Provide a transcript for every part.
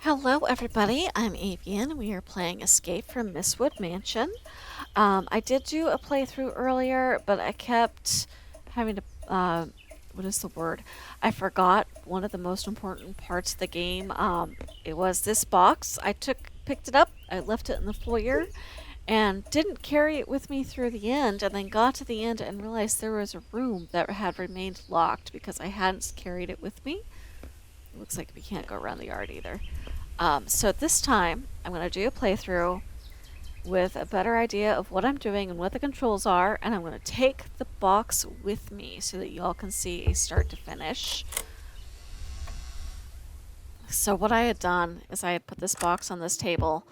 Hello, everybody. I'm Avian. We are playing Escape from Mystwood Mansion. I did do a playthrough earlier, but I kept having to. What is the word? I forgot one of the most important parts of the game. It was this box. Picked it up, I left it in the foyer, and didn't carry it with me through the end, and then got to the end and realized there was a room that had remained locked because I hadn't carried it with me. It looks like we can't go around the yard either. So this time, I'm going to do a playthrough with a better idea of what I'm doing and what the controls are, and I'm going to take the box with me so that y'all can see a start to finish. So what I had done is I had put this box on this table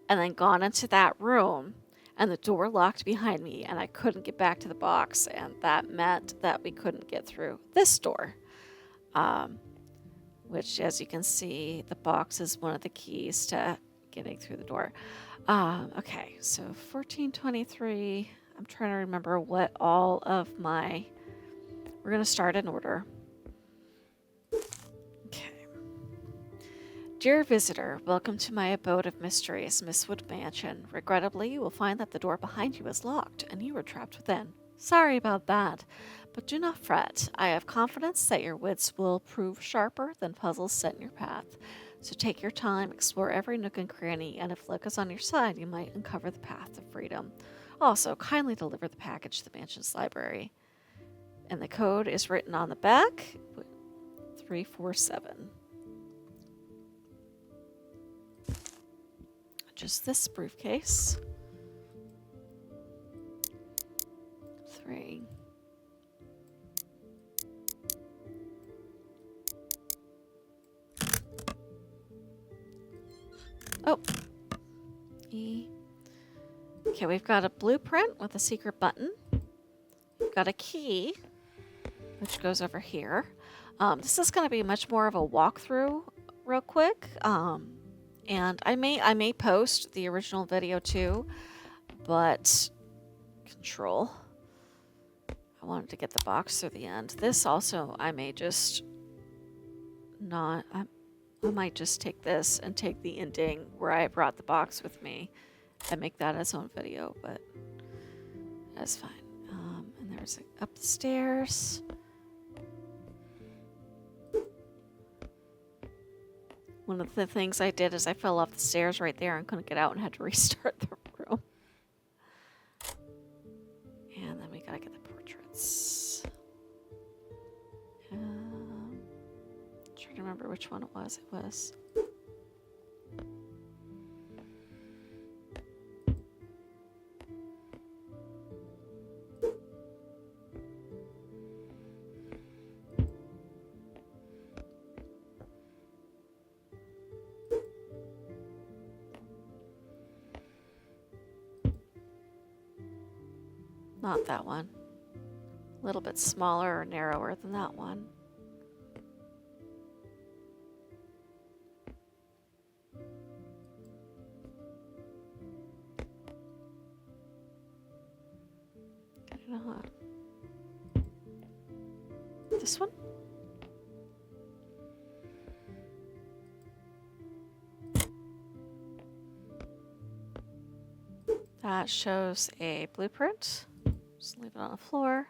and then gone into that room, and the door locked behind me, and I couldn't get back to the box, and that meant that we couldn't get through this door. Which, as you can see, the box is one of the keys to getting through the door. Okay, so 1423. I'm trying to remember what all of my... We're going to start in order. Okay. Dear visitor, welcome to my abode of mysteries, Mystwood Mansion. Regrettably, you will find that the door behind you is locked, and you are trapped within. Sorry about that. But do not fret. I have confidence that your wits will prove sharper than puzzles set in your path. So take your time, explore every nook and cranny, and if luck is on your side, you might uncover the path to freedom. Also, kindly deliver the package to the mansion's library. And the code is written on the back. 347. Just this briefcase. 3. Oh. E. Okay, we've got a blueprint with a secret button. We've got a key, which goes over here. This is going to be much more of a walkthrough real quick. And I may post the original video too, but control. I wanted to get the box through the end. This also, I may just not... I might just take this and take the ending where I brought the box with me and make that its own video, but that's fine. And there's up the stairs. One of the things I did is I fell off the stairs right there and couldn't get out and had to restart the room. And then we gotta get the portraits. Trying to remember which one it was. It was... Not that one. A little bit smaller or narrower than that one. This one? That shows a blueprint. Just leave it on the floor.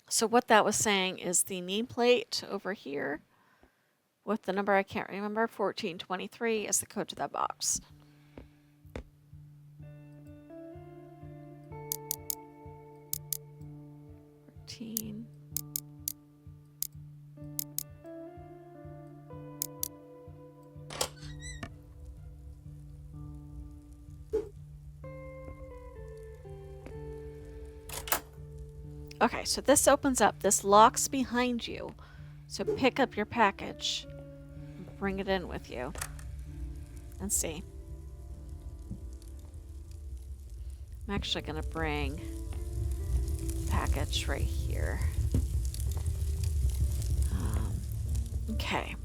So what that was saying is the nameplate over here with the number I can't remember, 1423, is the code to that box. Okay, so this opens up. This locks behind you. So pick up your package. Bring it in with you. And see. I'm actually going to bring the package right here. Okay.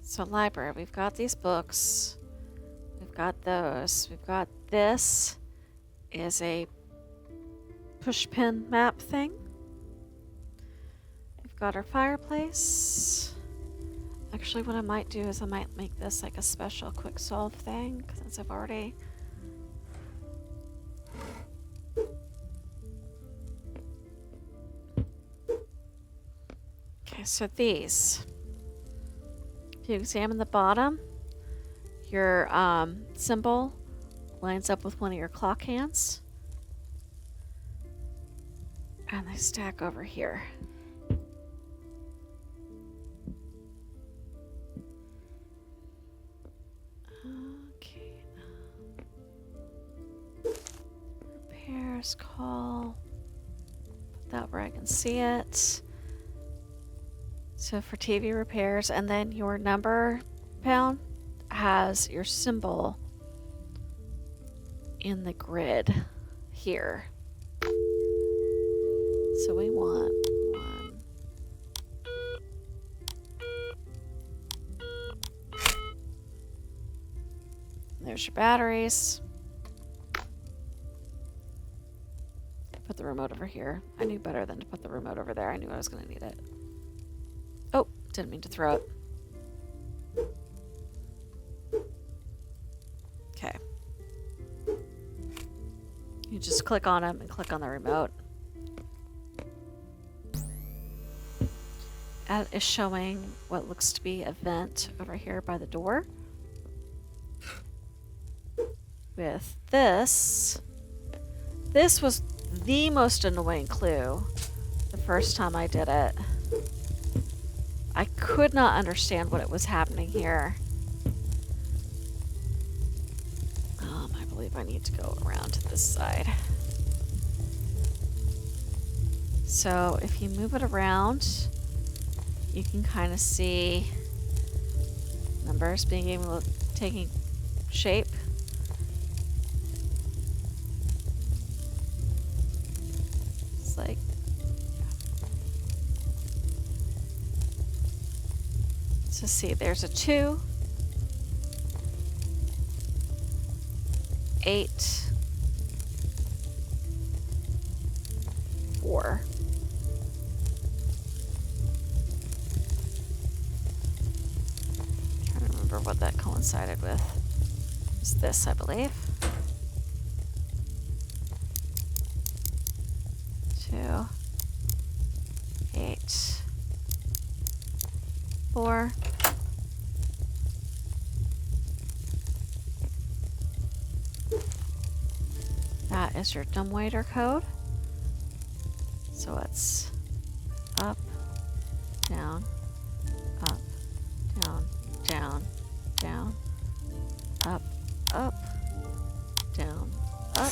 So library, we've got these books. We've got those. We've got this is a pushpin map thing. We've got our fireplace. Actually, what I might do is I might make this like a special quick solve thing, since I've already... Okay, so these. If you examine the bottom, your symbol lines up with one of your clock hands. And they stack over here. Okay. Repairs call. Put that where I can see it. So for TV repairs, and then your number pound has your symbol in the grid here. So we want 1. There's your batteries. Put the remote over here. I knew better than to put the remote over there. I knew I was going to need it. Oh, didn't mean to throw it. Okay. You just click on them and click on the remote. That is showing what looks to be a vent over here by the door. With this was the most annoying clue the first time I did it. I could not understand what was happening here. I believe I need to go around to this side. So if you move it around, you can kind of see numbers being able to taking shape. It's like so see, there's a 2, 8, 4. Trying to remember what that coincided with. It was this, I believe. 2, 8, 4. That is your dumbwaiter code. So it's up, down, up, down, down, down, up, up, down, up.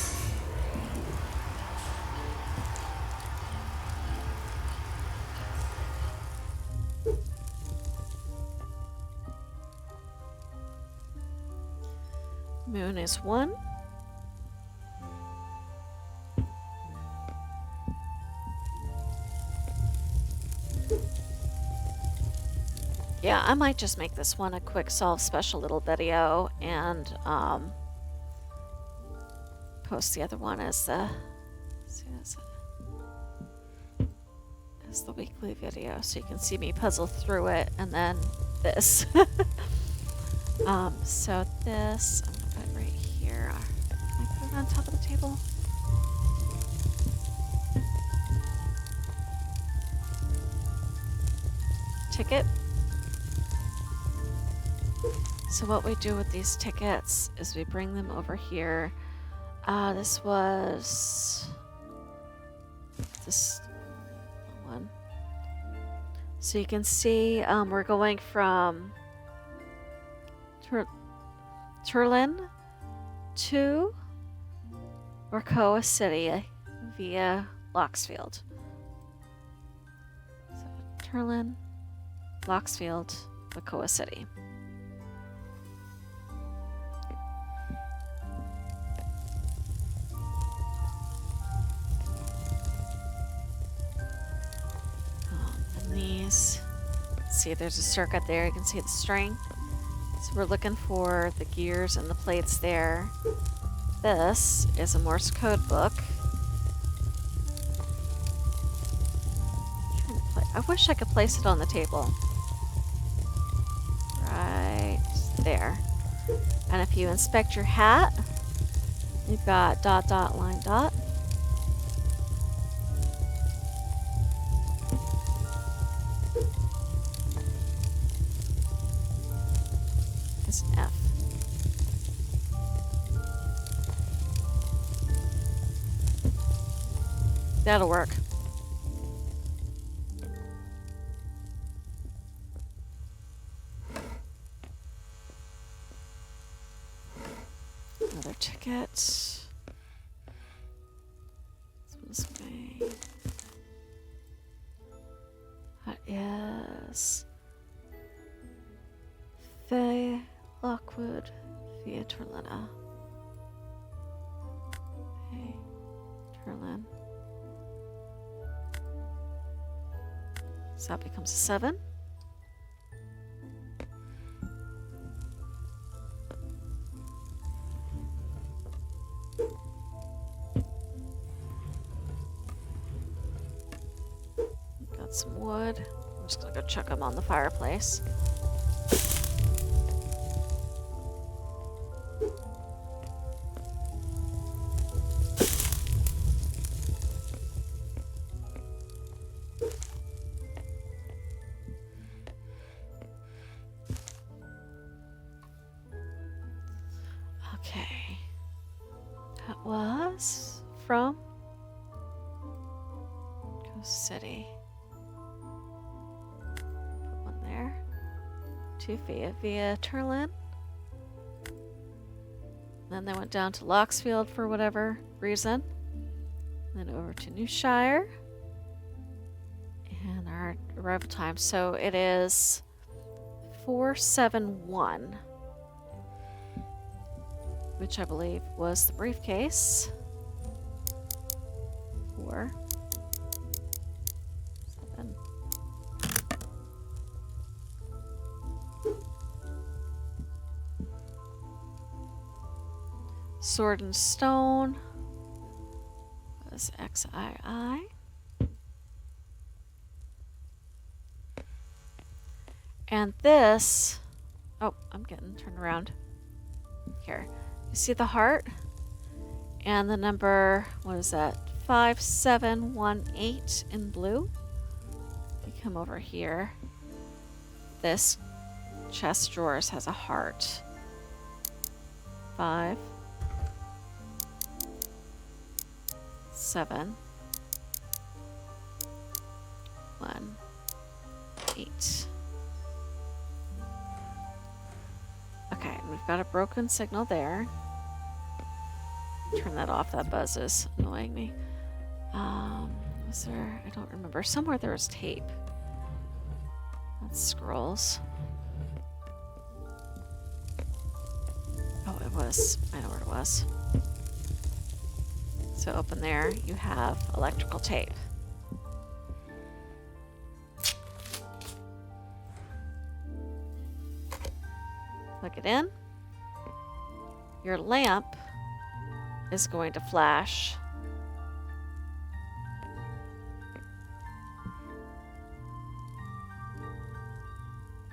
Moon is 1. Yeah, I might just make this one a quick solve special little video and post the other one as the weekly video, so you can see me puzzle through it, and then this. So this I'm gonna put right here. Can I put it on top of the table? Ticket. So what we do with these tickets is we bring them over here. This was this one. So you can see we're going from Turlin to Orcoa City via Locksfield. So Turlin, Locksfield, Orcoa City. And these, see there's a circuit there, you can see the string. So we're looking for the gears and the plates there. This is a Morse code book. I'm trying to I wish I could place it on the table. Right there. And if you inspect your hat, you've got dot, dot, line, dot. It's an F. That'll work. Another ticket. This one's way. That is Faye Lockwood via Turlina. Hey, Turlin. So that becomes a 7. Got some wood. I'm just gonna go chuck them on the fireplace. Okay. That was from Coast City. Put one there. To via Turlin. Then they went down to Locksfield for whatever reason. Then over to New Shire. And our arrival time. So it is 471. Which I believe was the briefcase. 4, 7. Sword and Stone was XII. And this, oh, I'm getting turned around. Here. You see the heart? And the number, what is that? 5718 in blue. You come over here. This chest of drawers has a heart. 5, 7, 1, 8. Okay, we've got a broken signal there. Turn that off, that buzz is annoying me. Was there, I don't remember. Somewhere there was tape. That's scrolls. Oh, it was, I know where it was. So open there, you have electrical tape. Plug it in. Your lamp is going to flash.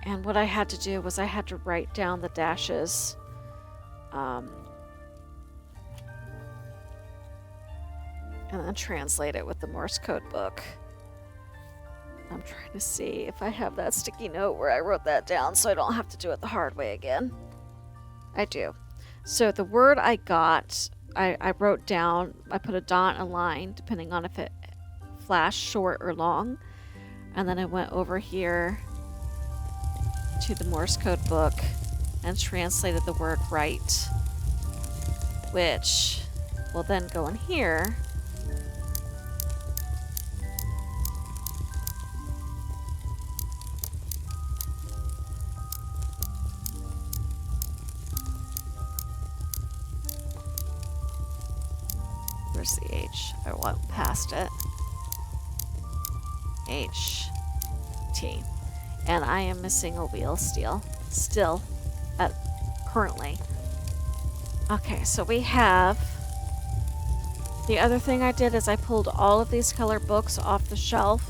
And what I had to do was I had to write down the dashes. And then translate it with the Morse code book. I'm trying to see if I have that sticky note where I wrote that down so I don't have to do it the hard way again. I do. So the word I got, I wrote down, I put a dot and a line depending on if it flashed short or long. And then I went over here to the Morse code book and translated the word right, which will then go in here. Where's the H? I went past it. H. T. And I am missing a wheel still, currently. Okay, so we have, the other thing I did is I pulled all of these color books off the shelf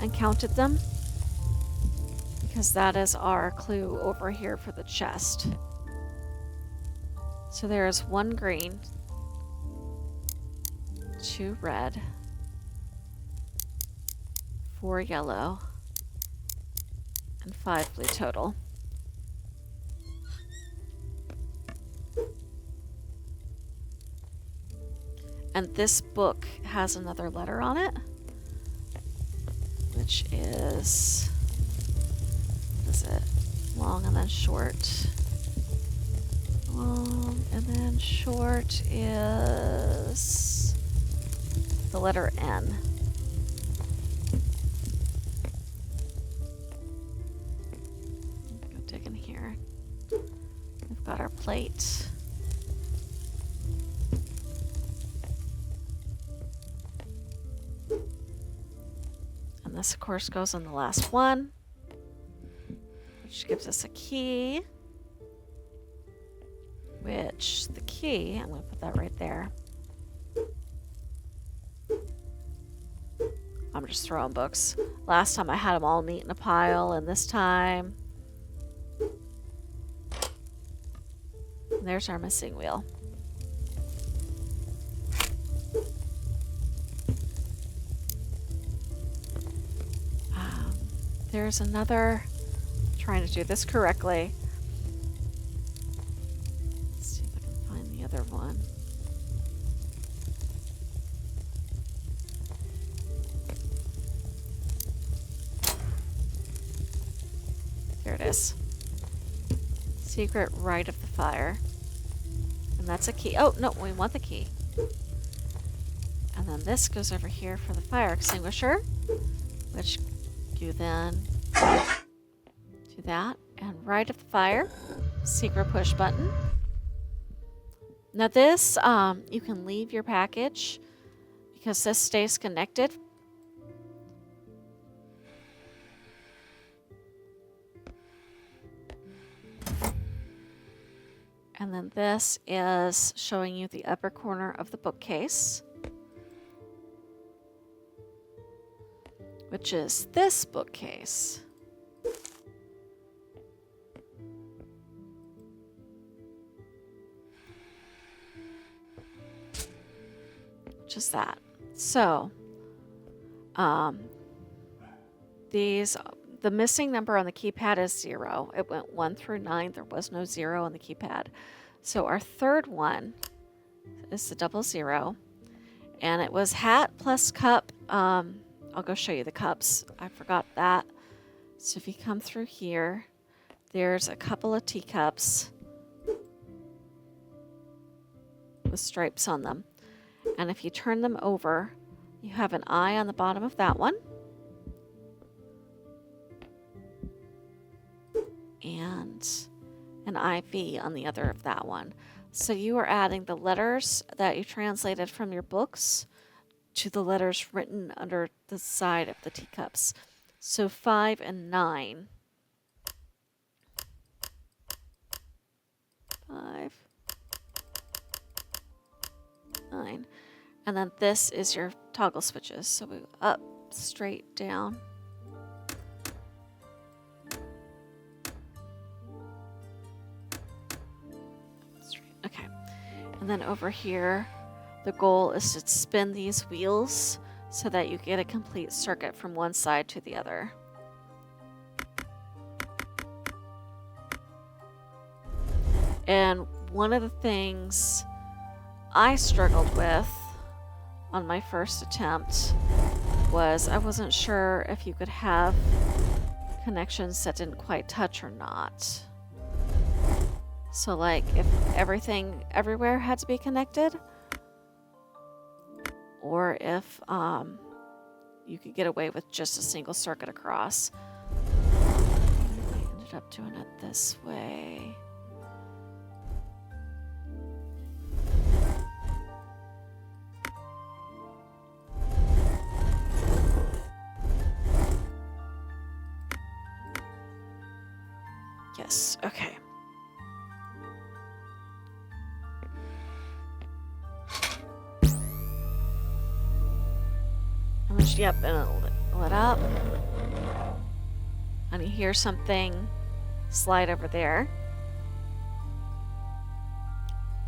and counted them, because that is our clue over here for the chest. So there's 1 green, 2 red, 4 yellow, and 5 blue total. And this book has another letter on it, which is, what is it? Long and then short. Long and then short is the letter N. Go dig in here. We've got our plate. And this, of course, goes on the last one, which gives us a key. Which, the key, I'm going to put that right there. I'm just throwing books. Last time I had them all neat in a pile, and this time... And there's our missing wheel. There's another... trying to do this correctly. Let's see if I can find the other one. Here it is. Secret right of the fire. And that's a key. Oh, no, we want the key. And then this goes over here for the fire extinguisher, which you then do that. And right of the fire, secret push button. Now this, you can leave your package because this stays connected. And then this is showing you the upper corner of the bookcase, which is this bookcase. Which is that. So, the missing number on the keypad is 0. It went 1 through 9. There was no 0 on the keypad. So our third one is the 00. And it was hat plus cup. I'll go show you the cups. I forgot that. So if you come through here, there's a couple of teacups with stripes on them. And if you turn them over, you have an eye on the bottom of that one. And an IV on the other of that one. So you are adding the letters that you translated from your books to the letters written under the side of the teacups. So 5 and 9. 5, 9. And then this is your toggle switches. So we go up, straight, down. Okay, and then over here, the goal is to spin these wheels so that you get a complete circuit from one side to the other. And one of the things I struggled with on my first attempt was I wasn't sure if you could have connections that didn't quite touch or not. So like if everything everywhere had to be connected, or if you could get away with just a single circuit across. I ended up doing it this way. Yes, okay. Yep, and Pull it up. And you hear something slide over there.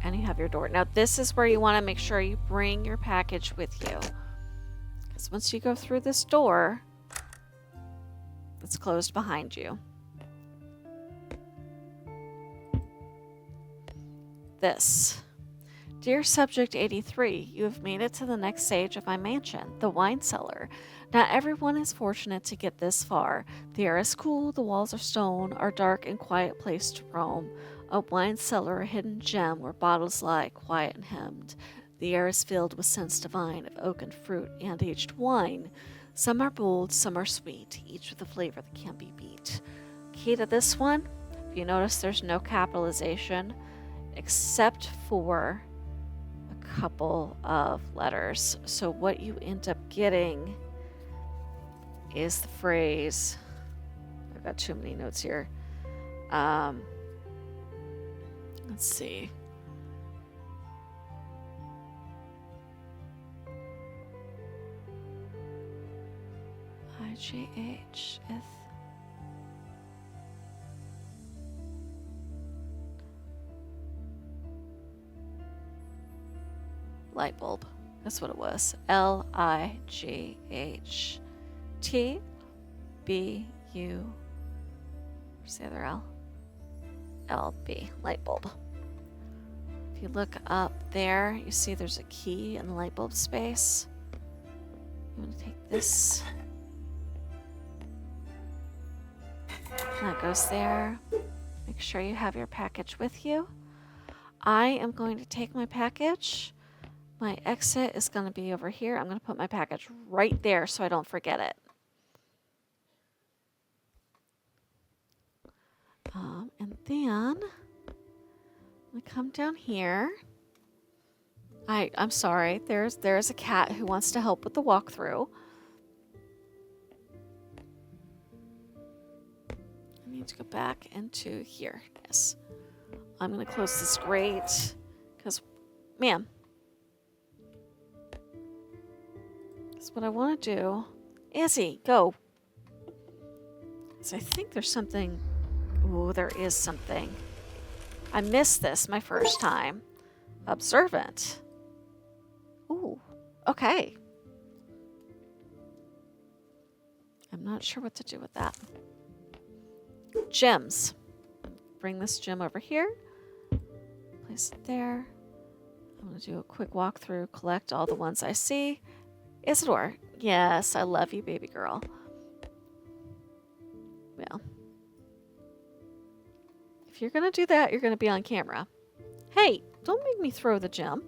And you have your door. Now this is where you want to make sure you bring your package with you. Because once you go through this door, it's closed behind you. This. Dear Subject 83, you have made it to the next stage of my mansion, the wine cellar. Not everyone is fortunate to get this far. The air is cool, the walls are stone, our dark and quiet place to roam. A wine cellar, a hidden gem where bottles lie, quiet and hemmed. The air is filled with scents divine of oak and fruit and aged wine. Some are bold, some are sweet, each with a flavor that can't be beat. Key to this one, if you notice there's no capitalization, except for a couple of letters. So what you end up getting is the phrase, I've got too many notes here. Let's see. IGH. Light bulb. That's what it was. LIGHTBU. Where's the other L? LB. Light bulb. If you look up there, you see there's a key in the light bulb space. I'm going to take this. That goes there. Make sure you have your package with you. I am going to take my package. My exit is going to be over here. I'm going to put my package right there so I don't forget it. And then I'm going to come down here. I'm sorry. There's a cat who wants to help with the walkthrough. I need to go back into here. Yes. I'm going to close this grate because, ma'am, that's what I want to do. Izzy, go. So I think there's something. Ooh, there is something. I missed this my first time. Observant. Ooh, okay. I'm not sure what to do with that. Gems. Bring this gem over here. Place it there. I'm going to do a quick walkthrough, collect all the ones I see. Isidore. Yes, I love you, baby girl. Well, if you're going to do that, you're going to be on camera. Hey, don't make me throw the gem.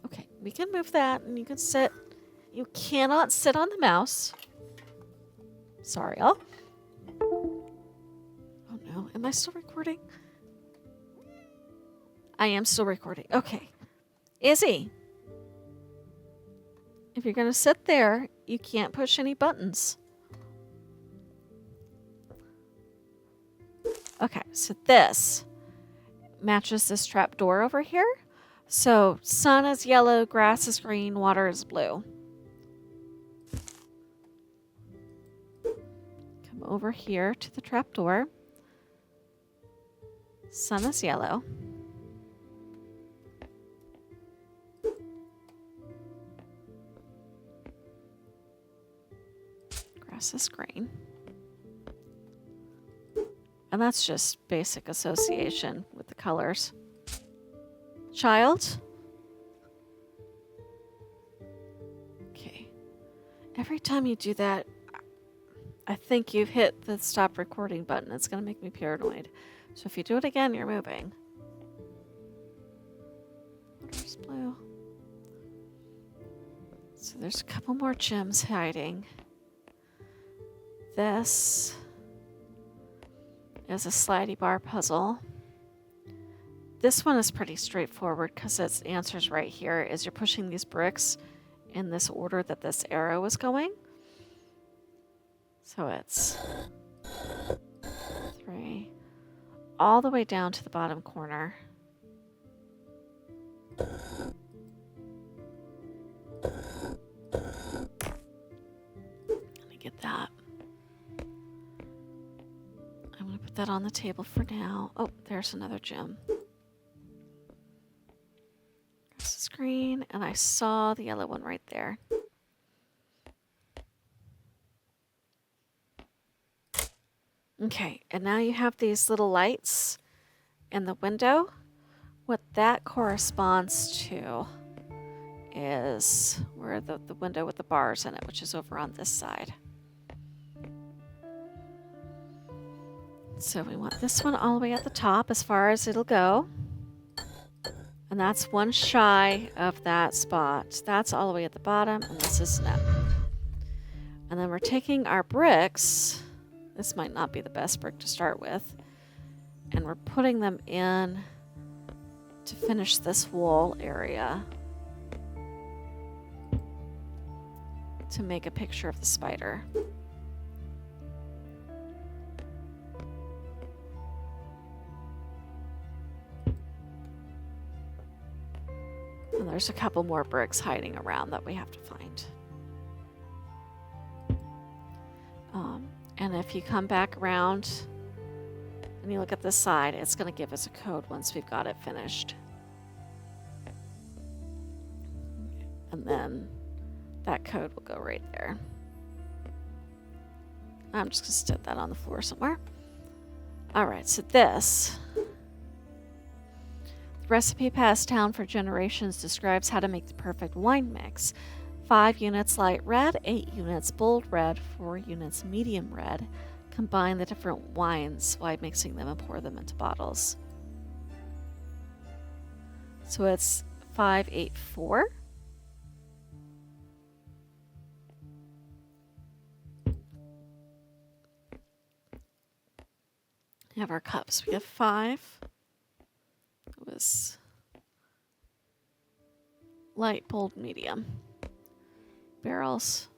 Okay, we can move that and you can sit. You cannot sit on the mouse. Sorry, oh no, am I still recording? I am still recording. Okay. Izzy, if you're going to sit there, you can't push any buttons. Okay, so this matches this trap door over here. So sun is yellow, grass is green, water is blue. Come over here to the trap door. Sun is yellow. Grass is green. And that's just basic association with the colors. Child? Okay. Every time you do that, I think you've hit the stop recording button. It's going to make me paranoid. So if you do it again, you're moving. Water's blue. So there's a couple more gems hiding. This is a slidey bar puzzle. This one is pretty straightforward because its answer's right here. Is you're pushing these bricks in this order that this arrow is going. So it's 3 all the way down to the bottom corner. Put that on the table for now. Oh, there's another gem. This is green, and I saw the yellow one right there. Okay, and now you have these little lights in the window. What that corresponds to is where the window with the bars in it, which is over on this side. So we want this one all the way at the top as far as it'll go. And that's one shy of that spot. That's all the way at the bottom, and this is no. And then we're taking our bricks. This might not be the best brick to start with. And we're putting them in to finish this wall area to make a picture of the spider. And there's a couple more bricks hiding around that we have to find. And if you come back around and you look at this side, it's going to give us a code once we've got it finished. And then that code will go right there. I'm just going to stick that on the floor somewhere. All right, so this... The recipe passed down for generations describes how to make the perfect wine mix. 5 units light red, 8 units bold red, 4 units medium red. Combine the different wines while mixing them and pour them into bottles. So it's 5, 8, 4. We have our cups. We have 5. It was light, bold, medium. Barrels.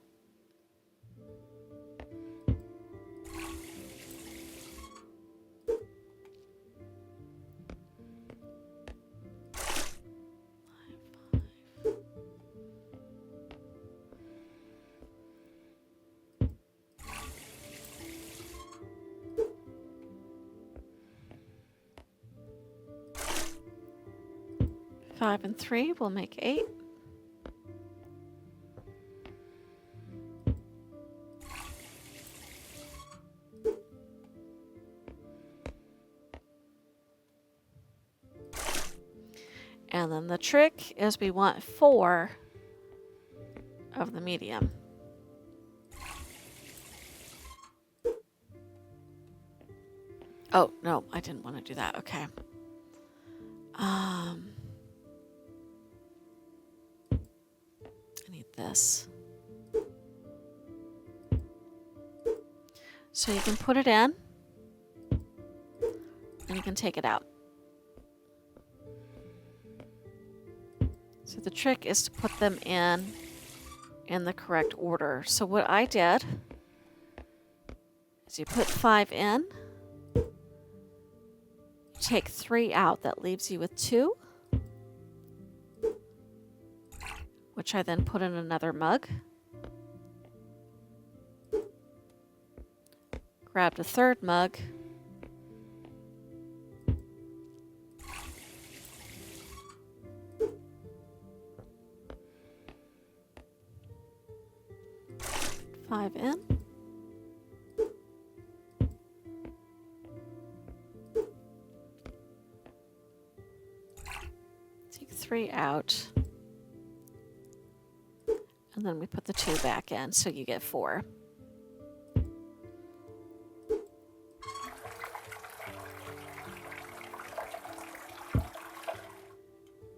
Five and 3 will make 8. And then the trick is we want 4 of the medium. Oh, no, I didn't want to do that. Okay. I need this. So you can put it in, and you can take it out. So the trick is to put them in the correct order. So what I did is you put 5 in, take 3 out, that leaves you with 2, which I then put in another mug. Grabbed a third mug. Five in. Take 3 out. And then we put the 2 back in, so you get 4.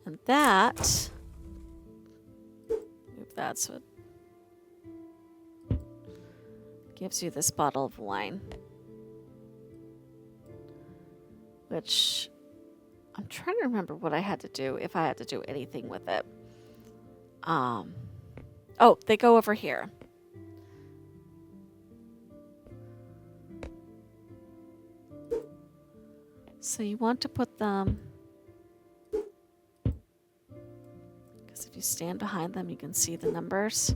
And that, move that so it gives you this bottle of wine, which I'm trying to remember what I had to do, if I had to do anything with it. Oh, they go over here. So you want to put them, because if you stand behind them, you can see the numbers.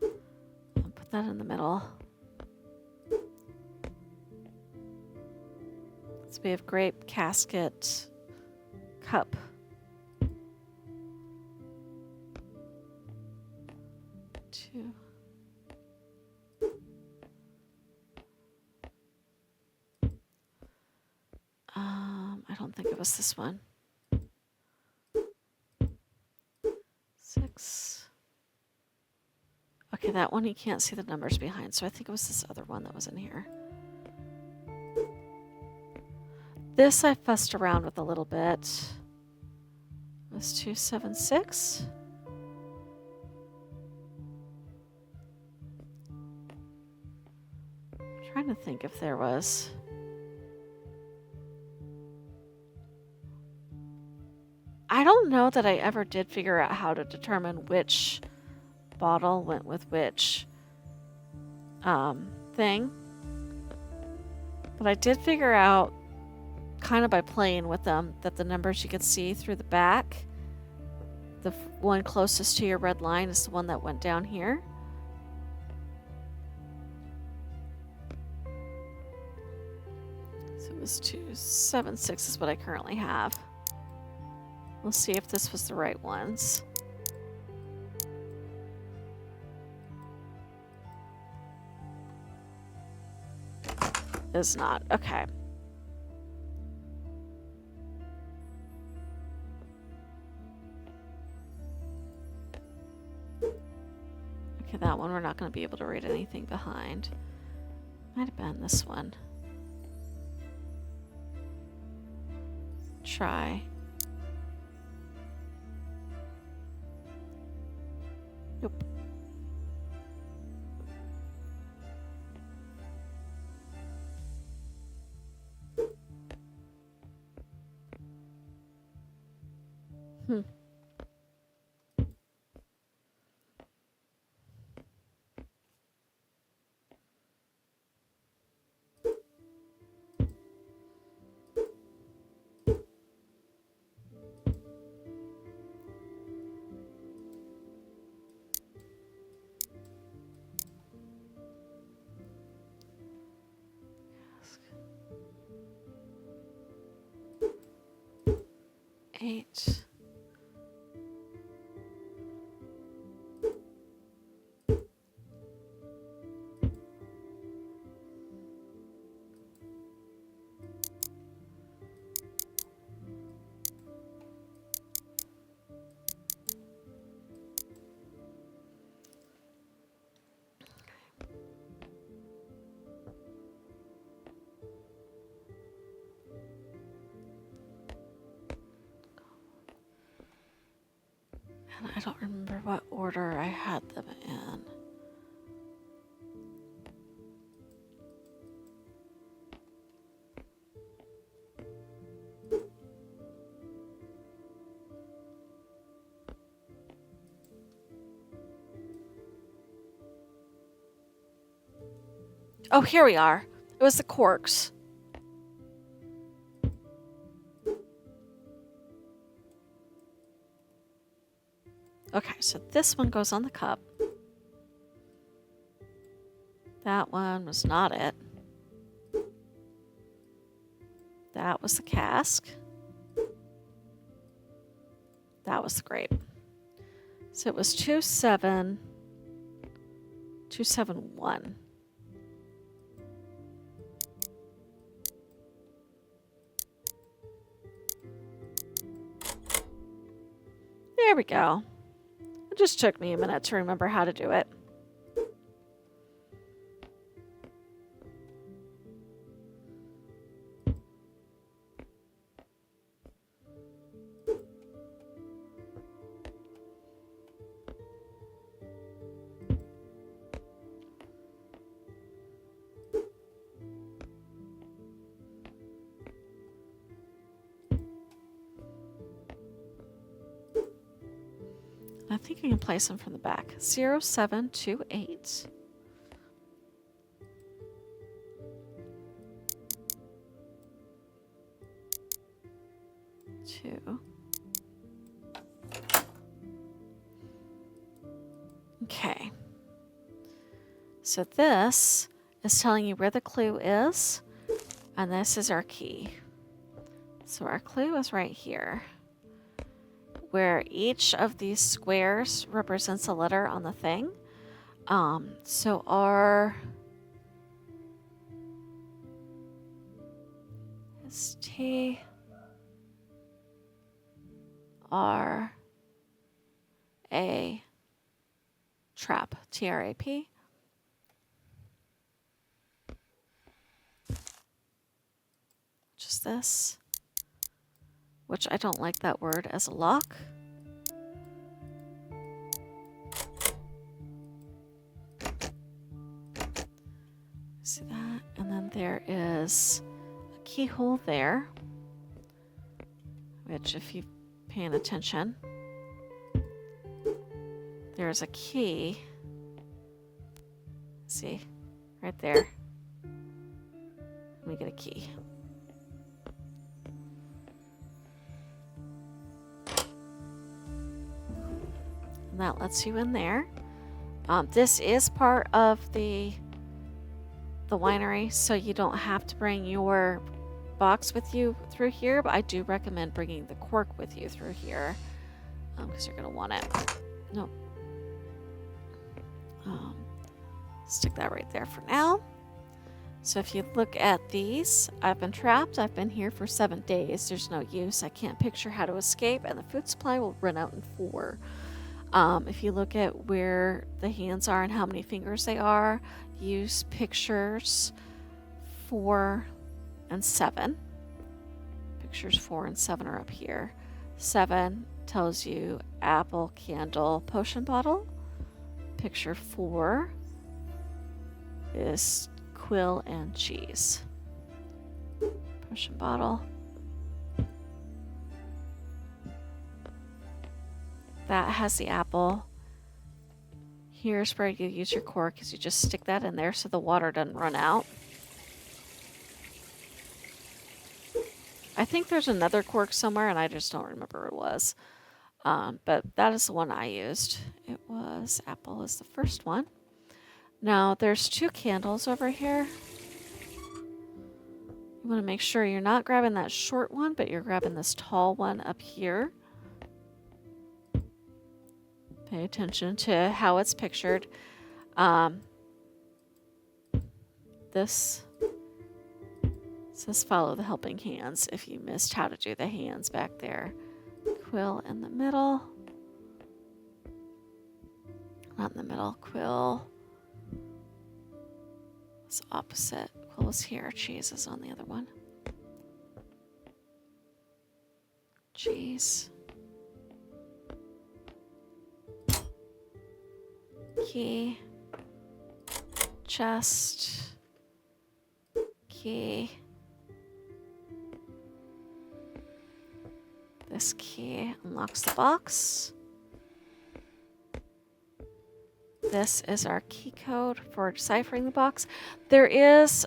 I'll put that in the middle. So we have grape, casket, cup. Two. I don't think it was this one. 6. Okay, that one you can't see the numbers behind, so I think it was this other one that was in here. This I fussed around with a little bit. It was 276. I'm trying to think if there was. I don't know that I ever did figure out how to determine which bottle went with which thing. But I did figure out, kind of by playing with them, that the numbers you could see through the back, the one closest to your red line is the one that went down here. So it was 276 is what I currently have. We'll see if this was the right ones. Is not. Okay. Okay, that one we're not going to be able to read anything behind. Might have been this one. Try. Nope. Hmm. Eight. And I don't remember what order I had them in. Oh, here we are. It was the corks. Okay, so this one goes on the cup. That one was not it. That was the cask. That was the grape. So it was 271. There we go. It just took me a minute to remember how to do it. I think I can place them from the back. 0728. 2. Okay. So this is telling you where the clue is, and this is our key. So our clue is right here, where each of these squares represents a letter on the thing. So R is T, R, A, trap, TRAP. Just this, which I don't like that word as a lock. See that? And then there is a keyhole there, which if you're paying attention, there's a key. See, right there. Let me get a key. And that lets you in there. This is part of the winery, so you don't have to bring your box with you through here, but I do recommend bringing the cork with you through here because you're going to want it. Nope. Stick that right there for now. So if you look at these, I've been trapped. I've been here for 7 days. There's no use. I can't picture how to escape, and the food supply will run out in 4. If you look at where the hands are and how many fingers they are, use pictures 4 and 7. Pictures 4 and 7 are up here. 7 tells you apple, candle, potion bottle. Picture 4 is quill and cheese. Potion bottle. That has the apple. Here's where you use your cork, because you just stick that in there so the water doesn't run out. I think there's another cork somewhere, and I just don't remember what it was. But that is the one I used. It was apple is the first one. Now, there's 2 candles over here. You want to make sure you're not grabbing that short one, but you're grabbing this tall one up here. Pay attention to how it's pictured. This says follow the helping hands if you missed how to do the hands back there. Quill in the middle. Not in the middle. Quill is opposite. Quill is here. Cheese is on the other one. Cheese. Key. Chest. Key. This key unlocks the box. This is our key code for deciphering the box. There is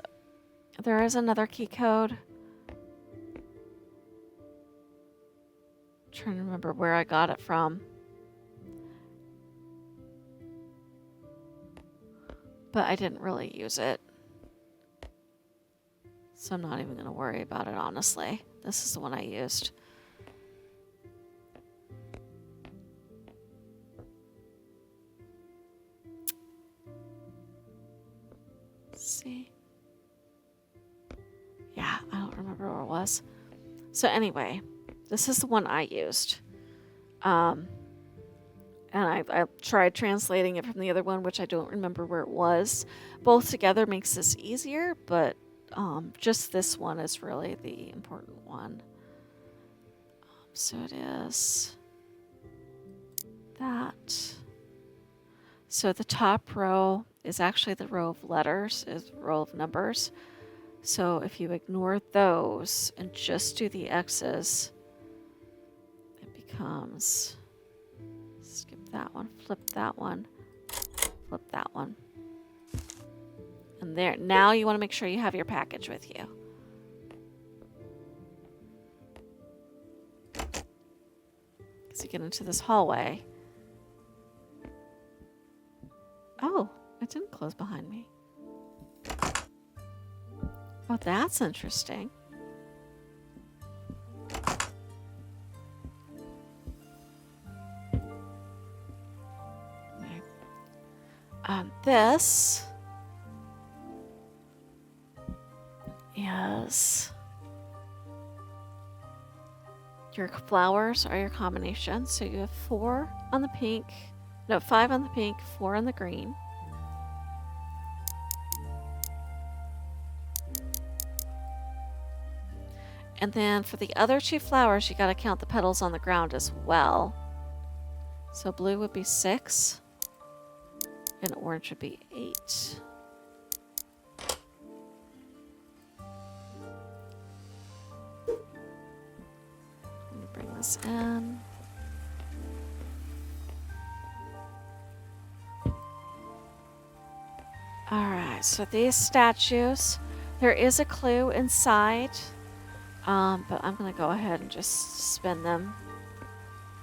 another key code. I'm trying to remember where I got it from. But I didn't really use it. So I'm not even going to worry about it, honestly. This is the one I used. Let's see. Yeah, I don't remember where it was. So anyway, this is the one I used. And I tried translating it from the other one, which I don't remember where it was. Both together makes this easier, but just this one is really the important one. So it is that. So the top row is actually the row of letters, is the row of numbers. So if you ignore those and just do the X's, it becomes... Skip that one, flip that one, flip that one. And there, now you want to make sure you have your package with you. As you get into this hallway. Oh, it didn't close behind me. Oh, that's interesting. This is your flowers are your combination. So you have 4 on the pink, no, 5 on the pink, 4 on the green. And then for the other 2 flowers, you got to count the petals on the ground as well. So blue would be 6, and orange would be 8. Let me bring this in. Alright, so these statues, there is a clue inside. But I'm going to go ahead and just spin them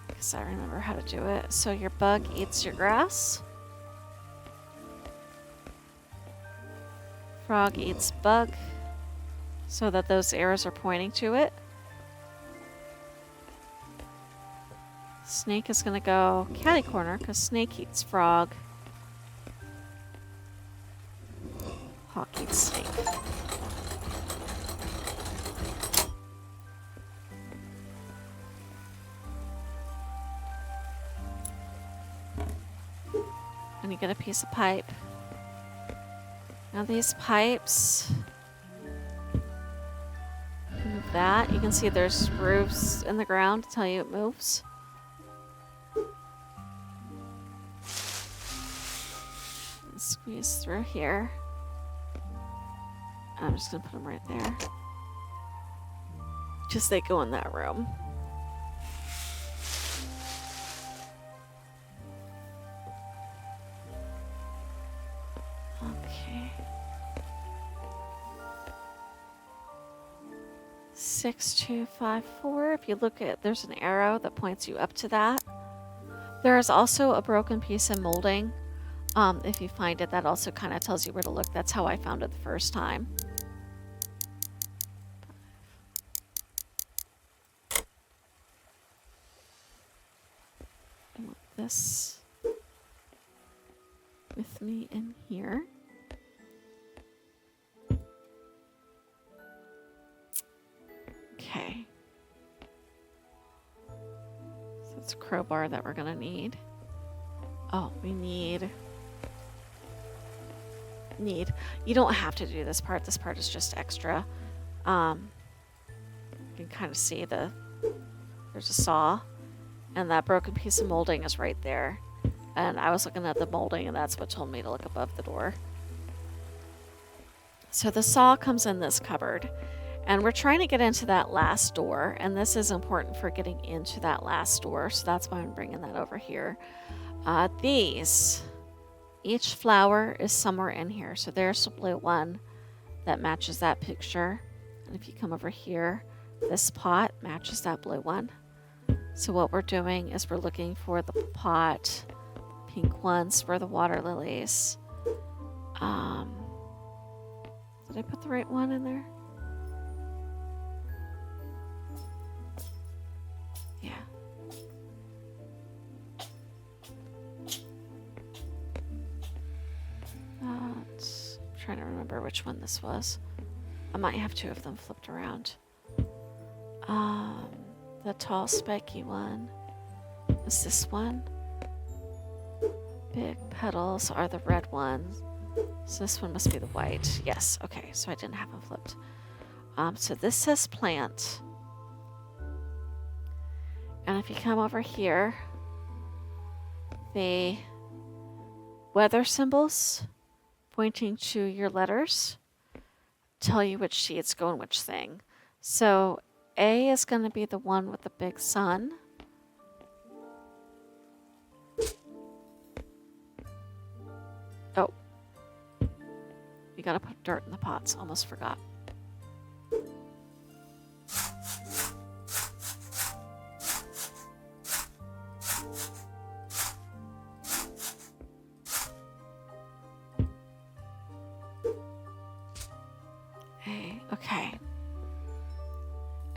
because I remember how to do it. So your bug eats your grass. Frog eats bug so that those arrows are pointing to it. Snake is going to go catty corner because snake eats frog. Hawk eats snake. And you get a piece of pipe. Now these pipes, move that. You can see there's grooves in the ground to tell you it moves. Squeeze through here. I'm just gonna put them right there. Just they go in that room. Okay. 6, 2, 5, 4. If you look at, there's an arrow that points you up to that. There is also a broken piece of molding. If you find it, that also kind of tells you where to look. That's how I found it the first time. I want this with me in here. Okay. So it's a crowbar that we're gonna need. Oh, we need. You don't have to do this part. This part is just extra. You can kind of see there's a saw, and that broken piece of molding is right there. And I was looking at the molding, and that's what told me to look above the door. So the saw comes in this cupboard, and we're trying to get into that last door, and this is important for getting into that last door, so that's why I'm bringing that over here. Each flower is somewhere in here. So there's the blue one that matches that picture. And if you come over here, this pot matches that blue one. So what we're doing is we're looking for the pot, pink ones for the water lilies. Did I put the right one in there? Yeah. I'm trying to remember which one this was. I might have 2 of them flipped around. The tall spiky one is this one. Big petals are the red ones. So this one must be the white. Yes, okay, so I didn't have them flipped. So this says plant. And if you come over here, the weather symbols pointing to your letters tell you which seeds go in which thing. So A is going to be the one with the big sun. Oh. You got to put dirt in the pots. Almost forgot. Okay.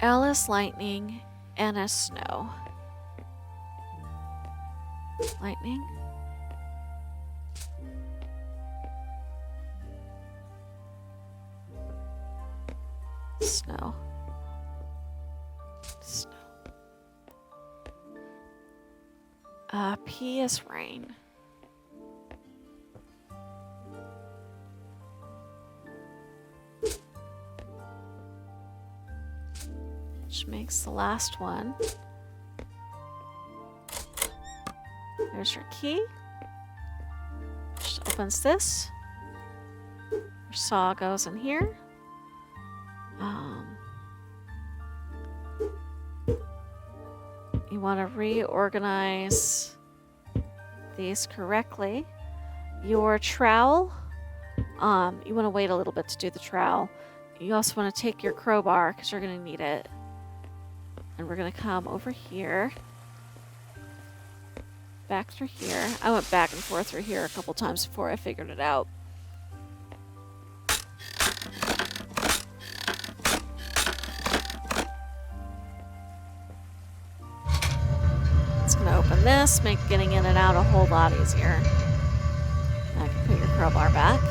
L is lightning, N is snow. Lightning. Snow. Snow. P is rain. Which makes the last one. There's your key. Just opens this. Your saw goes in here. You want to reorganize these correctly. Your trowel, you want to wait a little bit to do the trowel. You also want to take your crowbar because you're going to need it. And we're going to come over here. Back through here. I went back and forth through here a couple times before I figured it out. It's going to open this, make getting in and out a whole lot easier. Now you can put your crowbar back.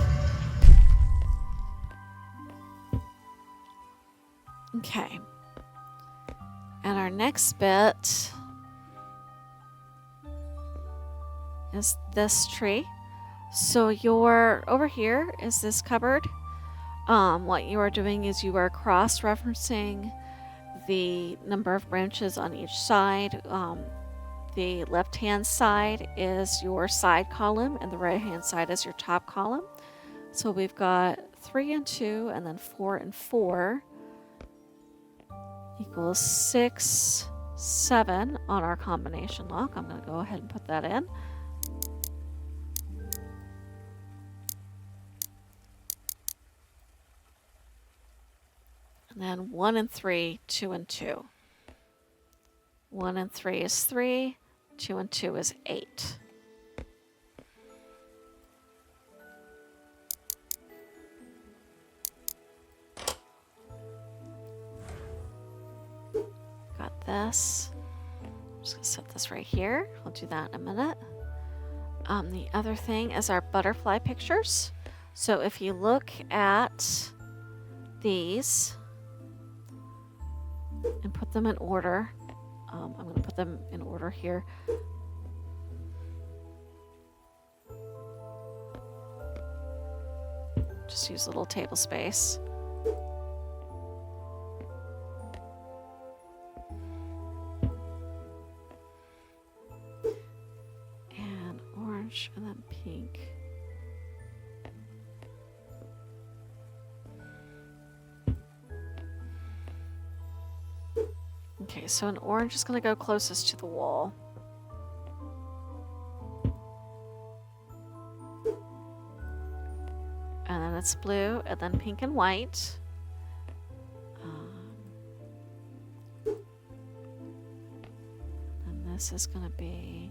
Okay. And our next bit is this tree. So over here is this cupboard. What you are doing is you are cross-referencing the number of branches on each side. The left-hand side is your side column, and the right-hand side is your top column. So we've got 3 and 2, and then 4 and 4 equals 6, 7 on our combination lock. I'm going to go ahead and put that in. And then 1 and 3, 2 and 2. 1 and 3 is 3, 2 and 2 is 8. Got this. I'm just going to set this right here. I'll do that in a minute. The other thing is our butterfly pictures. So if you look at these and put them in order, I'm going to put them in order here. Just use a little table space. And orange and then pink. Okay, so an orange is going to go closest to the wall. And then it's blue, and then pink and white. And this is going to be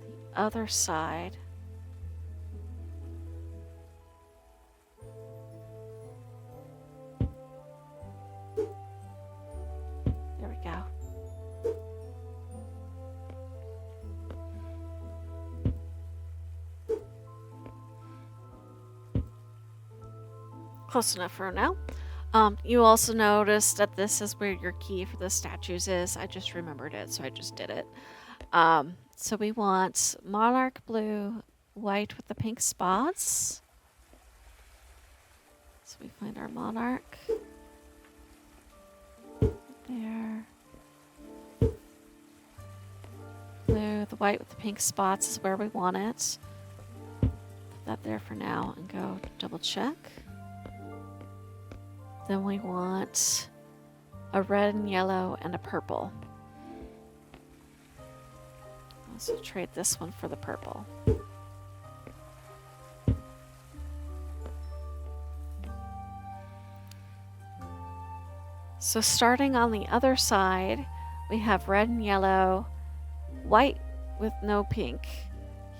the other side. There we go. Close enough for now. You also noticed that this is where your key for the statues is. I just remembered it, so I just did it. So we want monarch blue, white with the pink spots. So we find our monarch. There. Blue, the white with the pink spots is where we want it. Put that there for now and go double check. Then we want a red and yellow and a purple. Also trade this one for the purple. So starting on the other side, we have red and yellow, white with no pink,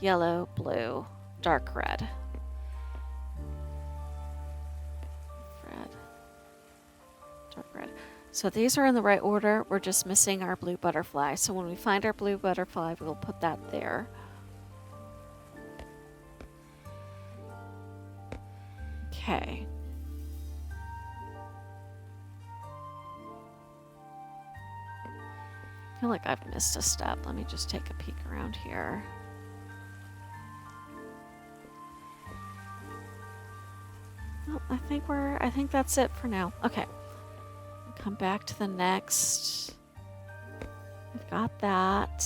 yellow, blue, dark red. Red. So these are in the right order. We're just missing our blue butterfly. So when we find our blue butterfly, we'll put that there. Okay. I feel like I've missed a step. Let me just take a peek around here. Oh, I think that's it for now. Okay. Come back to the next. We've got that.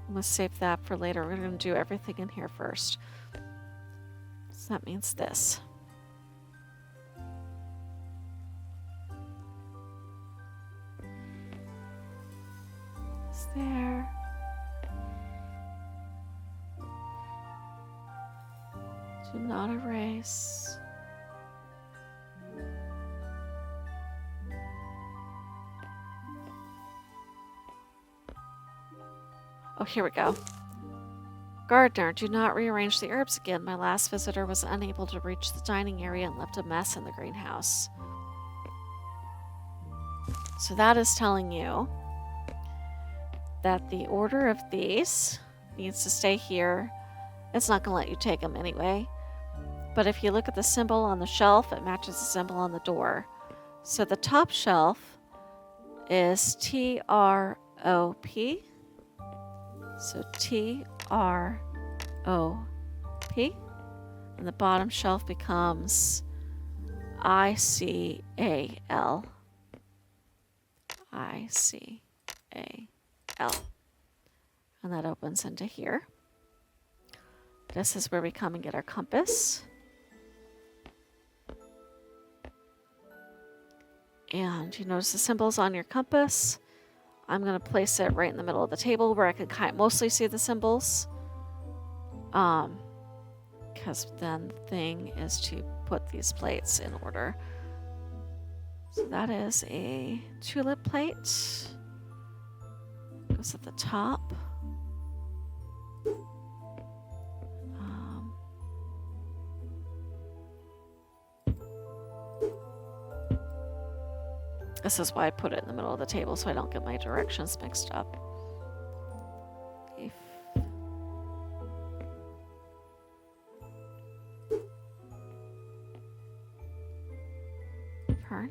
I'm gonna save that for later. We're gonna do everything in here first. So that means this. It's there. Do not erase. Oh, here we go. Gardener, do not rearrange the herbs again. My last visitor was unable to reach the dining area and left a mess in the greenhouse. So that is telling you that the order of these needs to stay here. It's not going to let you take them anyway. But if you look at the symbol on the shelf, it matches the symbol on the door. So the top shelf is TROP. So TROP. And the bottom shelf becomes ICAL. ICAL. And that opens into here. This is where we come and get our compass. And you notice the symbols on your compass. I'm going to place it right in the middle of the table where I can mostly see the symbols. Because then the thing is to put these plates in order. So that is a tulip plate. Goes at the top. This is why I put it in the middle of the table so I don't get my directions mixed up. Fern.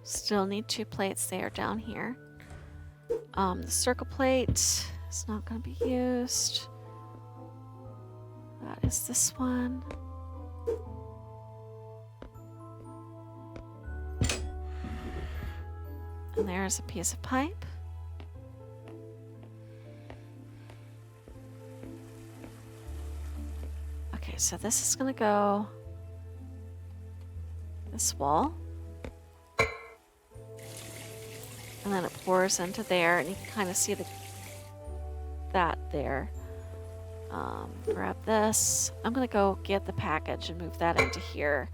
Still need 2 plates. They are down here. The circle plate is not going to be used. That is this one. And there's a piece of pipe. Okay, so this is going to go this wall. And then it pours into there, and you can kind of see that there. Grab this. I'm going to go get the package and move that into here,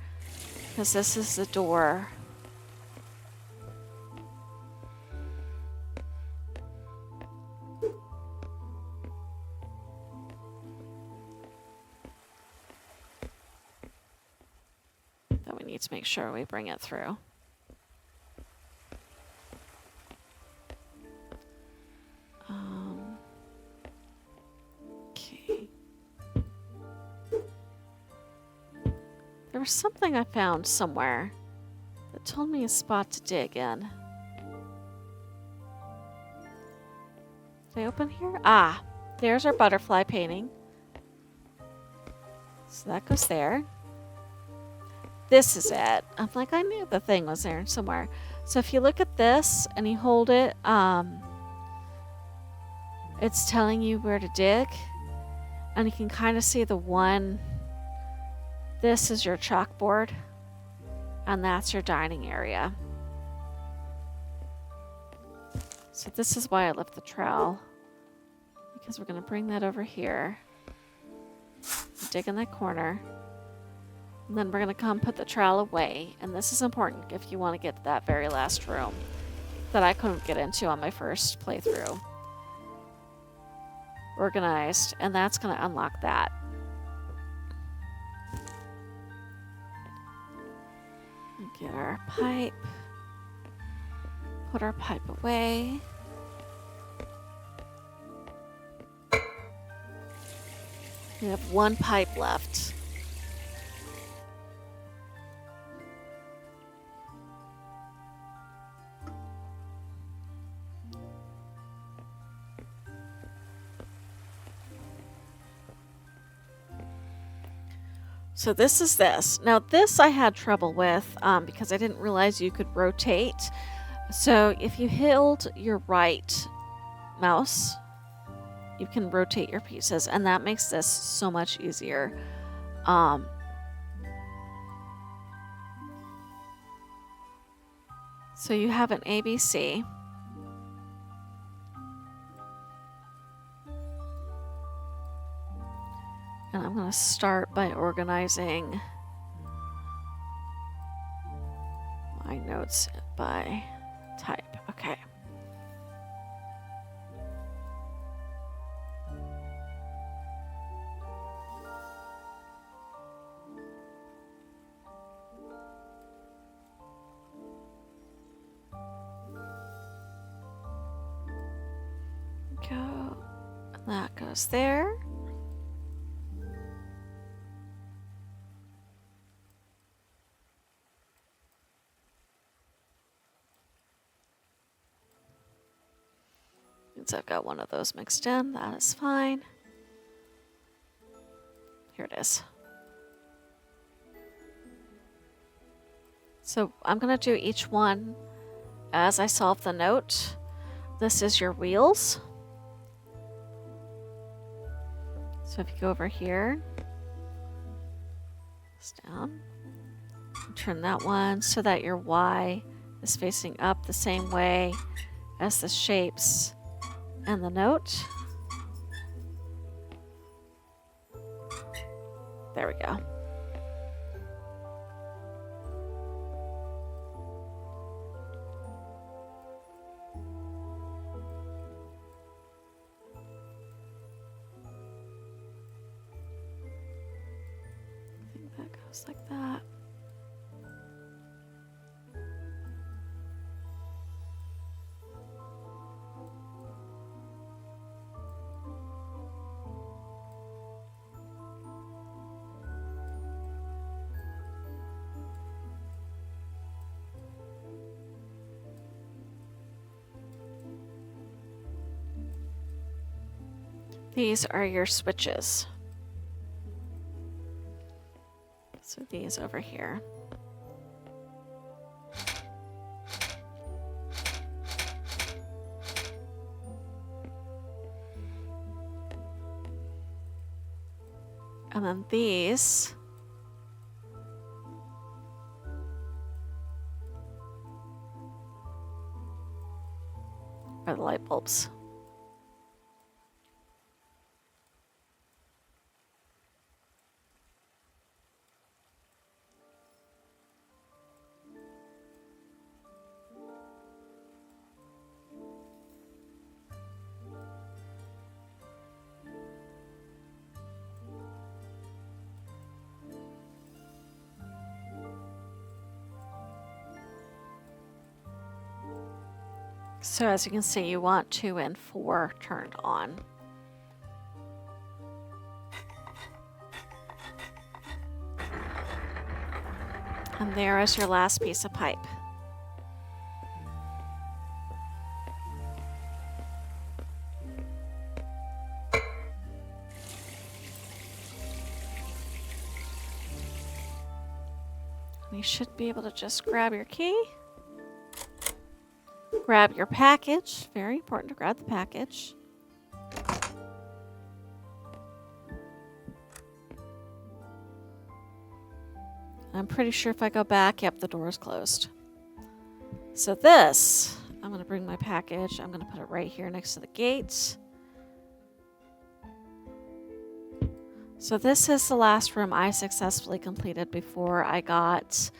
because this is the door. That we need to make sure we bring it through. Okay. There was something I found somewhere that told me a spot to dig in. Did I open here? Ah, there's our butterfly painting. So that goes there. This is it. I'm like, I knew the thing was there somewhere. So if you look at this and you hold it, it's telling you where to dig. And you can kind of see the one. This is your chalkboard. And that's your dining area. So this is why I left the trowel. Because we're going to bring that over here. Dig in that corner. And then we're going to come put the trowel away. And this is important if you want to get to that very last room that I couldn't get into on my first playthrough. Organized. And that's going to unlock that. Get our pipe. Put our pipe away. We have 1 pipe left. So this is this. Now this I had trouble with because I didn't realize you could rotate. So if you held your right mouse, you can rotate your pieces, and that makes this so much easier. So you have an ABC. And I'm going to start by organizing my notes by type. Okay. Go. That goes there. So I've got one of those mixed in. That is fine. Here it is. So I'm going to do each one as I solve the note. This is your wheels. So if you go over here, it's down, turn that one so that your Y is facing up the same way as the shapes and the note. There we go. I think that goes like that. These are your switches. So these over here. And then these are the light bulbs. So as you can see, you want 2 and 4 turned on. And there is your last piece of pipe. You should be able to just grab your key. Grab your package. Very important to grab the package. I'm pretty sure if I go back, yep, the door is closed. So this, I'm going to bring my package. I'm going to put it right here next to the gate. So this is the last room I successfully completed before I got,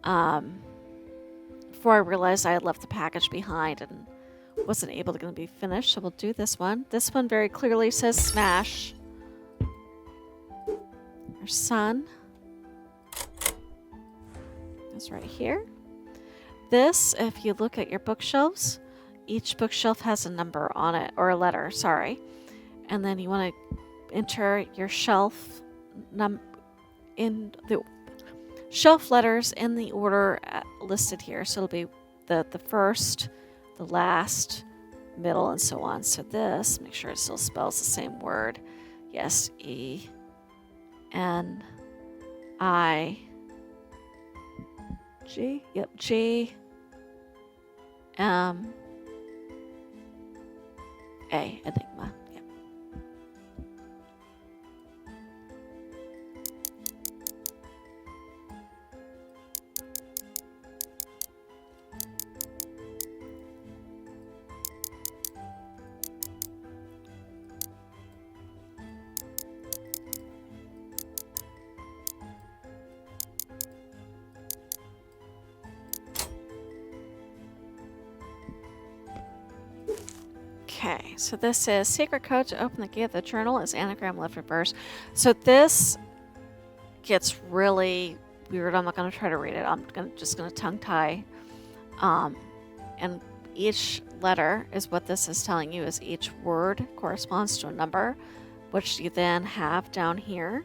before I realized I had left the package behind and wasn't able to be finished. So we'll do this one. This one very clearly says smash. Our sun is right here. This, if you look at your bookshelves, each bookshelf has a number on it, or a letter, sorry. And then you want to enter your shelf in the shelf letters in the order listed here. So it'll be the first, the last, middle, and so on. So this, make sure it still spells the same word. Yes, E, N, I G. Yep, G M A. Enigma. Yep. Okay, so this is secret code to open the gate of the journal is anagram left reverse. So this gets really weird. I'm not going to try to read it. I'm just going to tongue tie. And each letter is what this is telling you is each word corresponds to a number, which you then have down here.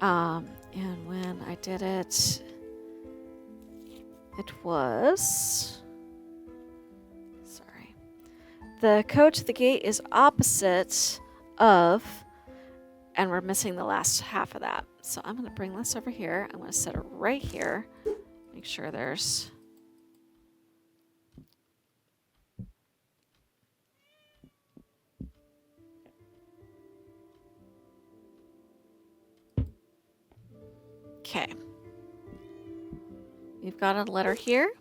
And when I did it, it was... Sorry. The code to the gate is opposite of, and we're missing the last half of that. So I'm going to bring this over here. I'm going to set it right here. Make sure there's... Okay. We've got a letter here.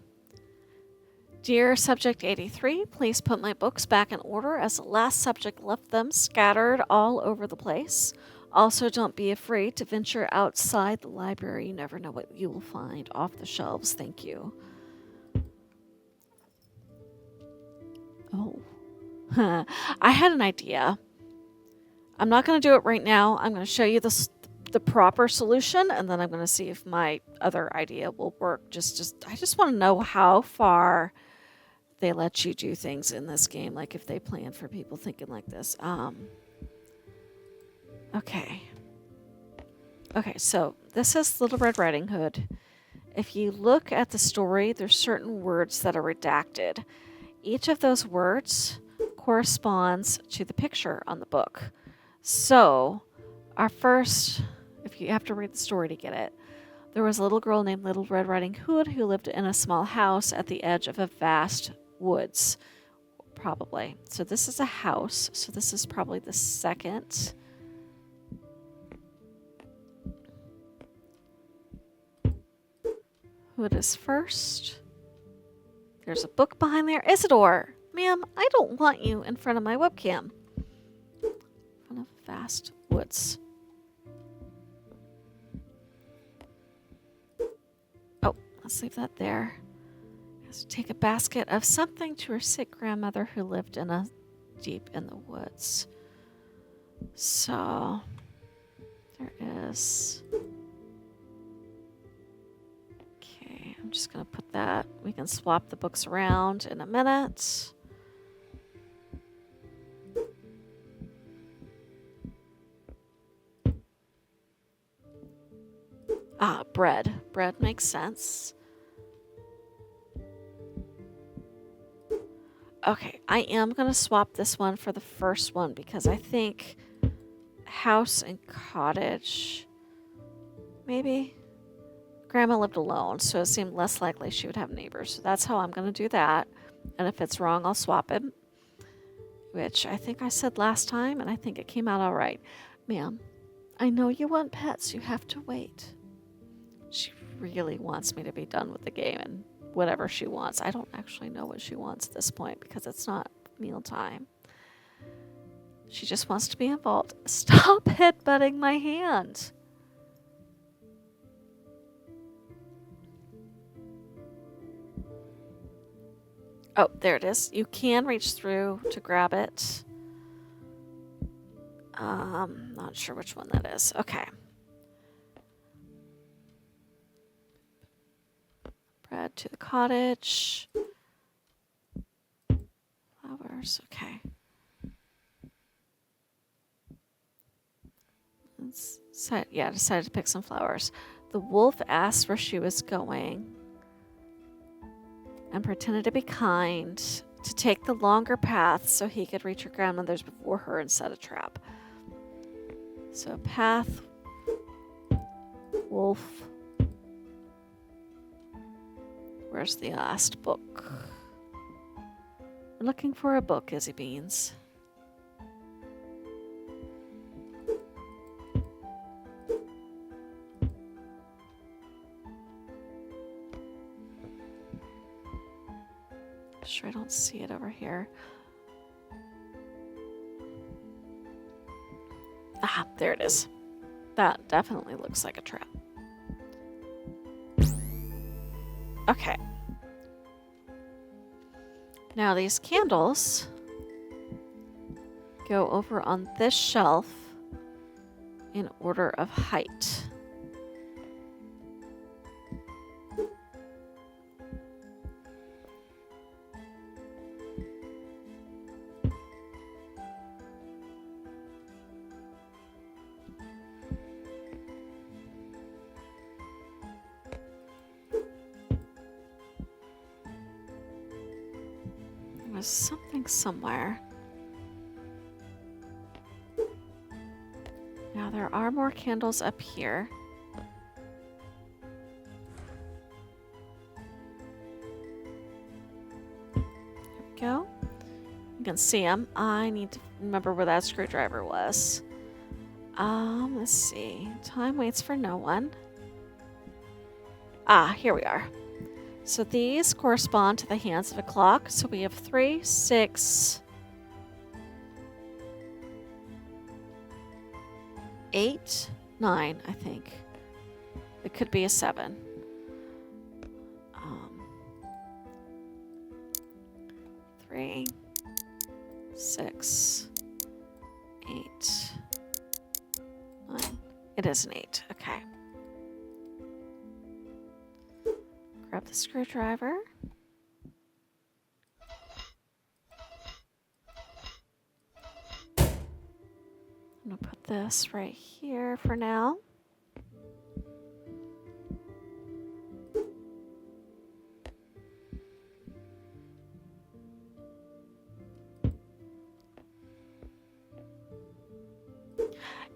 Dear Subject 83, please put my books back in order as the last subject left them scattered all over the place. Also, don't be afraid to venture outside the library. You never know what you will find off the shelves. Thank you. Oh. I had an idea. I'm not going to do it right now. I'm going to show you the proper solution, and then I'm going to see if my other idea will work. I just want to know how far they let you do things in this game, like if they plan for people thinking like this. Okay, so this is Little Red Riding Hood. If you look at the story, there's certain words that are redacted. Each of those words corresponds to the picture on the book. So, our first, if you have to read the story to get it, there was a little girl named Little Red Riding Hood who lived in a small house at the edge of a vast woods, probably. So this is a house, so this is probably the second. Hood is first. There's a book behind there. Isidore! Ma'am, I don't want you in front of my webcam. In front of vast woods. Oh, let's leave that there. Has to take a basket of something to her sick grandmother who lived deep in the woods. So, there is... Okay, I'm just going to put that. We can swap the books around in a minute. Ah, bread. Bread makes sense. Okay, I am going to swap this one for the first one because I think house and cottage, maybe. Grandma lived alone, so it seemed less likely she would have neighbors. So that's how I'm going to do that. And if it's wrong, I'll swap it, which I think I said last time, and I think it came out all right. Ma'am, I know you want pets. You have to wait. She really wants me to be done with the game and whatever she wants. I don't actually know what she wants at this point because it's not mealtime. She just wants to be involved. Stop headbutting my hand. Oh, there it is. You can reach through to grab it. Not sure which one that is. Okay. Bread to the cottage. Flowers. Okay. Decided to pick some flowers. The wolf asked where she was going and pretended to be kind, to take the longer path so he could reach her grandmother's before her and set a trap. So a path Wolf. Where's the last book? We're looking for a book, Izzy Beans. Sure, I don't see it over here. Ah, there it is. That definitely looks like a trap. Okay. Now these candles go over on this shelf in order of height. There's something somewhere. Now there are more candles up here. There we go. You can see them. I need to remember where that screwdriver was. Let's see. Time waits for no one. Ah, here we are. So these correspond to the hands of a clock. So we have 3, 6, 8, 9, I think. It could be a 7. 3, 6, 8, 9. It is an 8. Okay. Grab the screwdriver. I'm going to put this right here for now.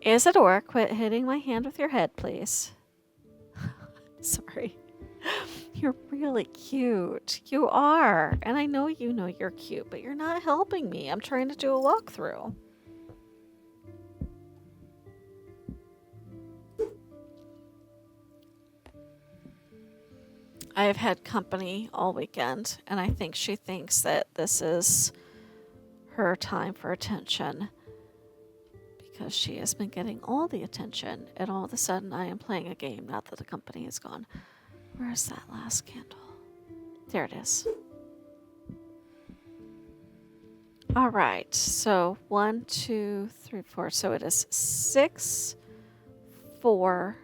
Isadora, quit hitting my hand with your head, please. Sorry. You're really cute. You are. And I know you know you're cute, but you're not helping me. I'm trying to do a walkthrough. I have had company all weekend, and I think she thinks that this is her time for attention. Because she has been getting all the attention, and all of a sudden I am playing a game, not that the company is gone. Where's that last candle? There it is. All right, so 1, 2, 3, 4. So it is 6, 4,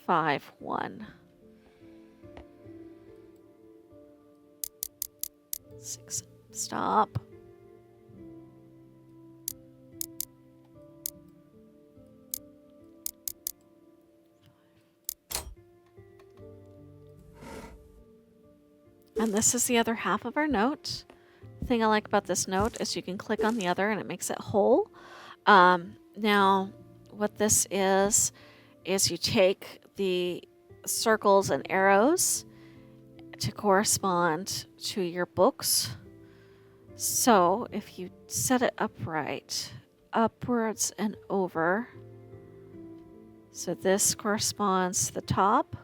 5, 1. 6. Stop. And this is the other half of our note. The thing I like about this note is you can click on the other and it makes it whole. Now, what this is you take the circles and arrows to correspond to your books. So if you set it upright, upwards and over, so this corresponds to the top,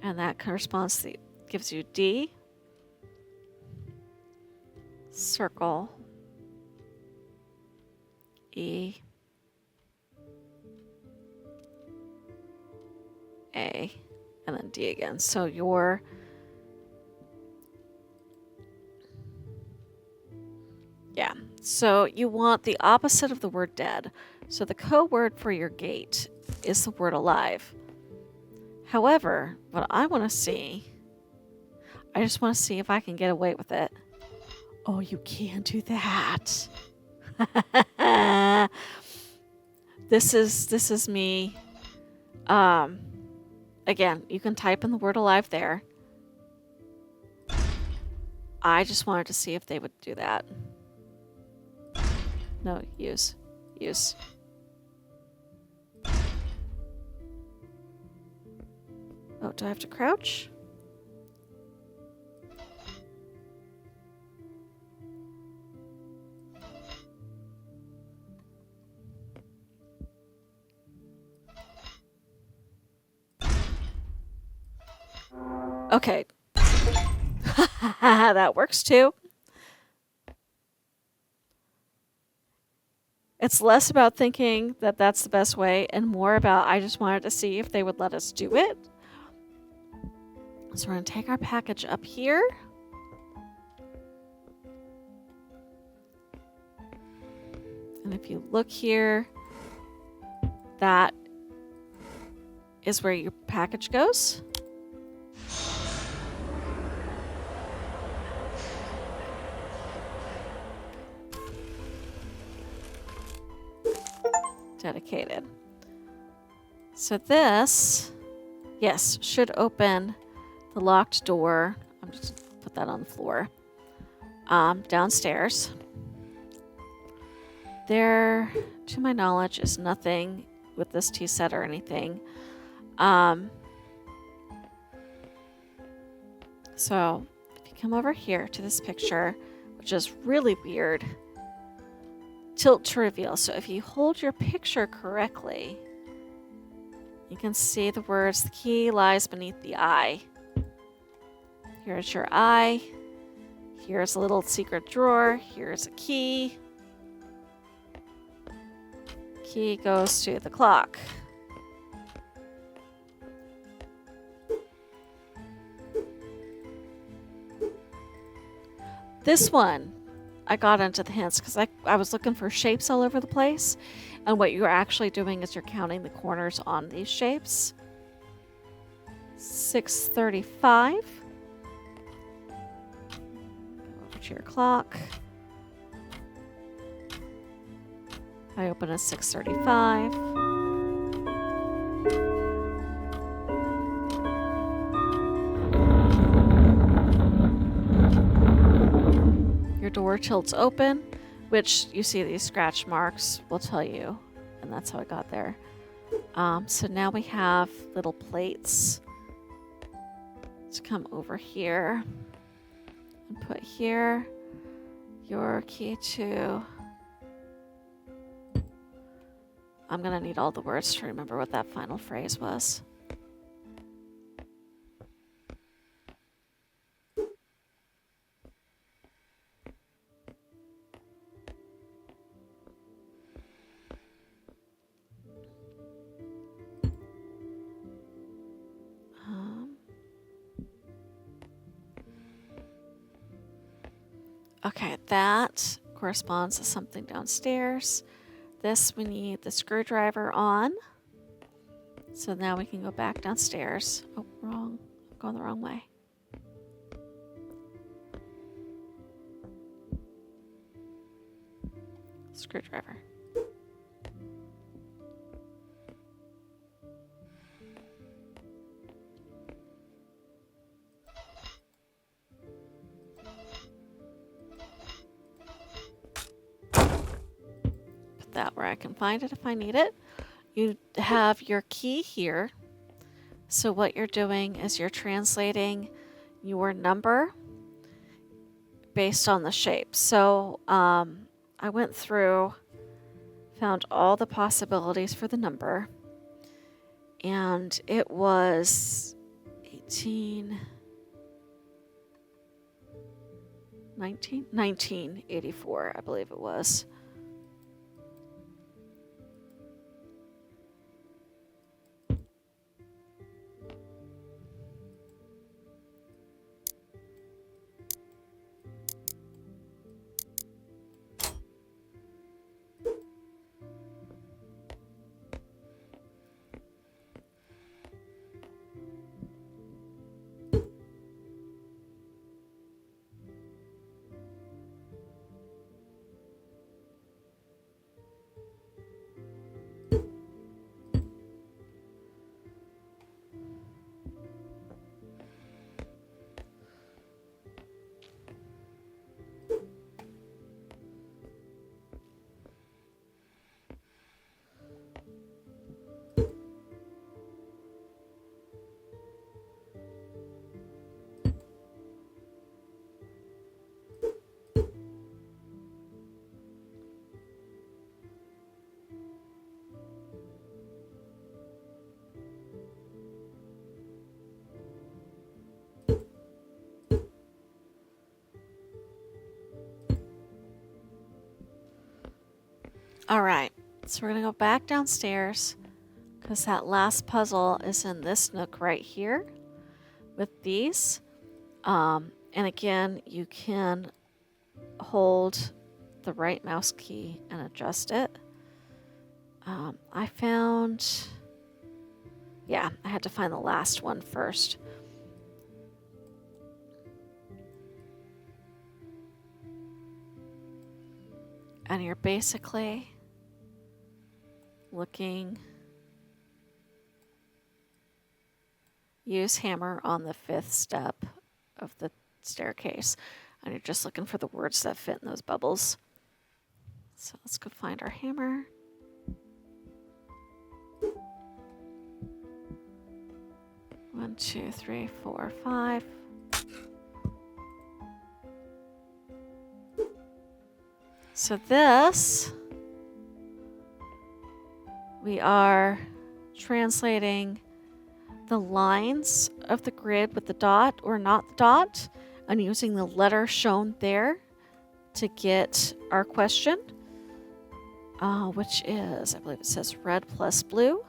and that corresponds to the gives you D, circle, E, A, and then D again. So your so you want the opposite of the word dead. So the code word for your gate is the word alive. However, what I want to see, I just want to see if I can get away with it. Oh, you can do that. This is me. Again, you can type in the word alive there. I just wanted to see if they would do that. No, use. Oh, do I have to crouch? Okay. That works too. It's less about thinking that that's the best way and more about I just wanted to see if they would let us do it. So we're going to take our package up here. And if you look here, that is where your package goes. Dedicated. So this, yes, should open the locked door. I'm just going to put that on the floor. Downstairs. There, to my knowledge, is nothing with this tea set or anything. So if you come over here to this picture, which is really weird, tilt to reveal. So if you hold your picture correctly, you can see the words, the key lies beneath the eye. Here's your eye. Here's a little secret drawer. Here's a key. Key goes to the clock. This one, I got into the hints because I was looking for shapes all over the place. And what you're actually doing is you're counting the corners on these shapes. 6:35. Over to your clock. I open at 6:35. Your door tilts open, which you see these scratch marks will tell you, and that's how I got there. So now we have little plates to come over here and put here your key to. I'm gonna need all the words to remember what that final phrase was. Okay, that corresponds to something downstairs. This, we need the screwdriver on. So now we can go back downstairs. Oh, wrong. I'm going the wrong way. Screwdriver. Put that where I can find it if I need it. You have your key here. So what you're doing is you're translating your number based on the shape. So I went through, found all the possibilities for the number, and it was 1984, I believe it was. All right, so we're gonna go back downstairs because that last puzzle is in this nook right here with these. And again, you can hold the right mouse key and adjust it. I found, yeah, I had to find the last one first. And you're basically looking, use hammer on the 5th step of the staircase. And you're just looking for the words that fit in those bubbles. So let's go find our hammer. One, two, three, four, five. So this, we are translating the lines of the grid with the dot or not the dot, and using the letter shown there to get our question, which is, I believe it says red plus blue.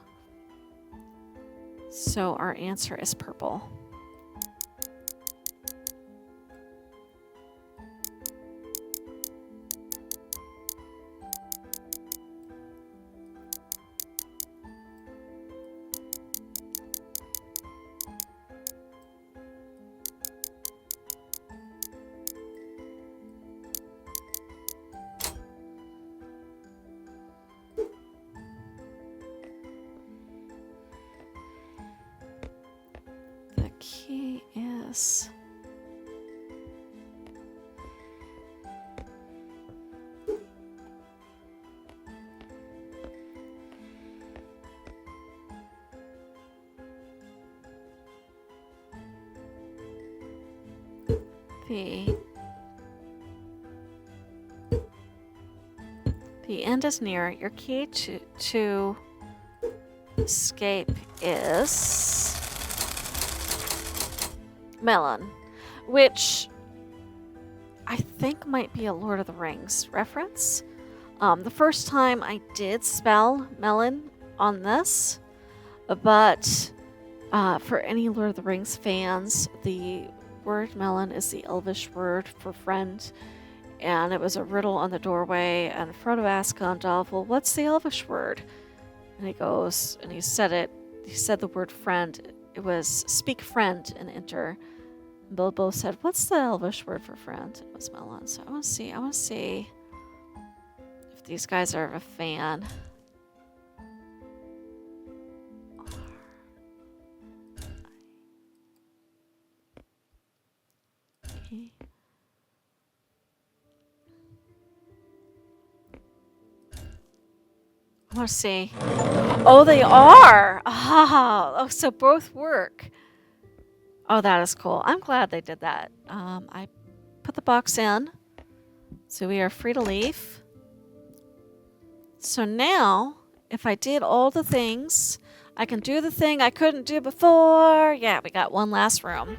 So our answer is purple. The key is the end is near. Your key to escape is melon, which I think might be a Lord of the Rings reference. The first time I did spell melon on this, but for any Lord of the Rings fans, the word melon is the Elvish word for friend, and it was a riddle on the doorway, and Frodo asked Gandalf, well, what's the Elvish word? And he goes, and he said the word friend. It was speak friend and enter. And Bilbo said, what's the Elvish word for friend? It was melon. So I want to see if these guys are a fan. I want to see. Oh, they are! Oh, so both work. Oh, that is cool. I'm glad they did that. I put the box in, so we are free to leave. So now, if I did all the things, I can do the thing I couldn't do before. Yeah, we got one last room.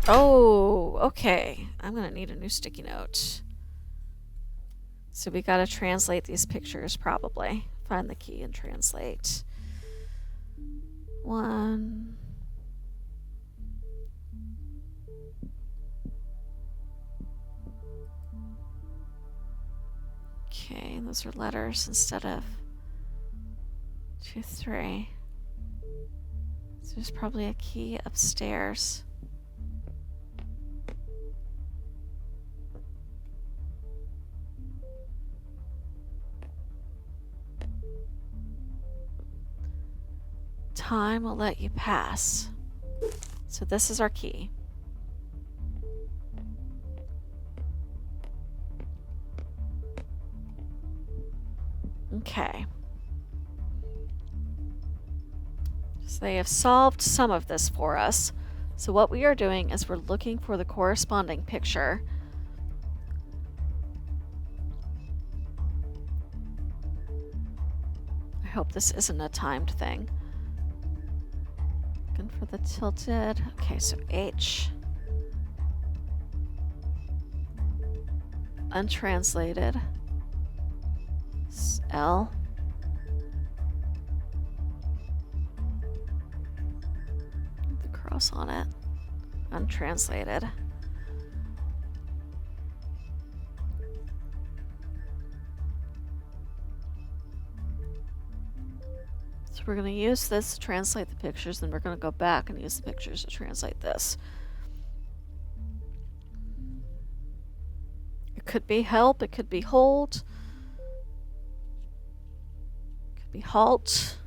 Oh, okay. I'm gonna need a new sticky note. So we gotta translate these pictures probably. Find the key and translate. 1. Okay, those are letters instead of 2, 3. So there's probably a key upstairs. Time will let you pass. So this is our key. Okay. So they have solved some of this for us. So what we are doing is we're looking for the corresponding picture. I hope this isn't a timed thing, Looking for the tilted. Okay, so H. Untranslated. L. The cross on it. Untranslated. So we're going to use this to translate the pictures, then we're going to go back and use the pictures to translate this. It could be help, it could be hold, it could be halt.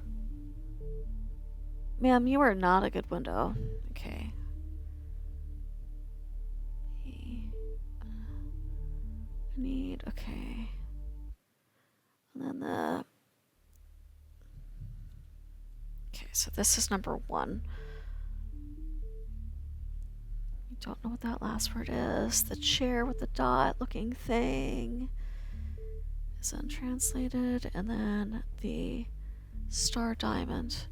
Ma'am, you are not a good window. Okay. I need, okay. And then the... Okay, so this is number 1. I don't know what that last word is. The chair with the dot looking thing is untranslated. And then the star diamond.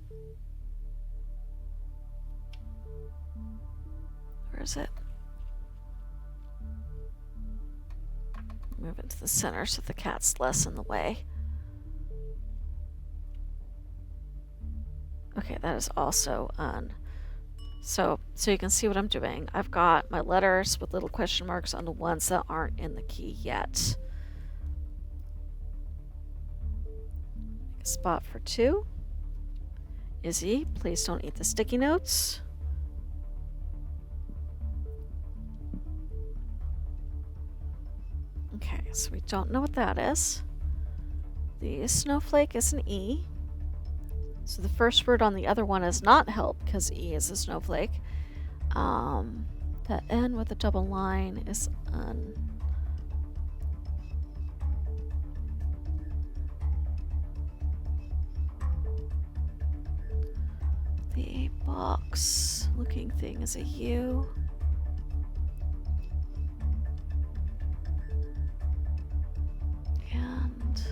Where is it? Move it to the center so the cat's less in the way. Okay, that is also so you can see what I'm doing. I've got my letters with little question marks on the ones that aren't in the key yet. Make a spot for 2. Izzy, please don't eat the sticky notes. Okay, so we don't know what that is. The snowflake is an E. So the first word on the other one is not help because E is a snowflake. The N with the double line is un. The box looking thing is a U. And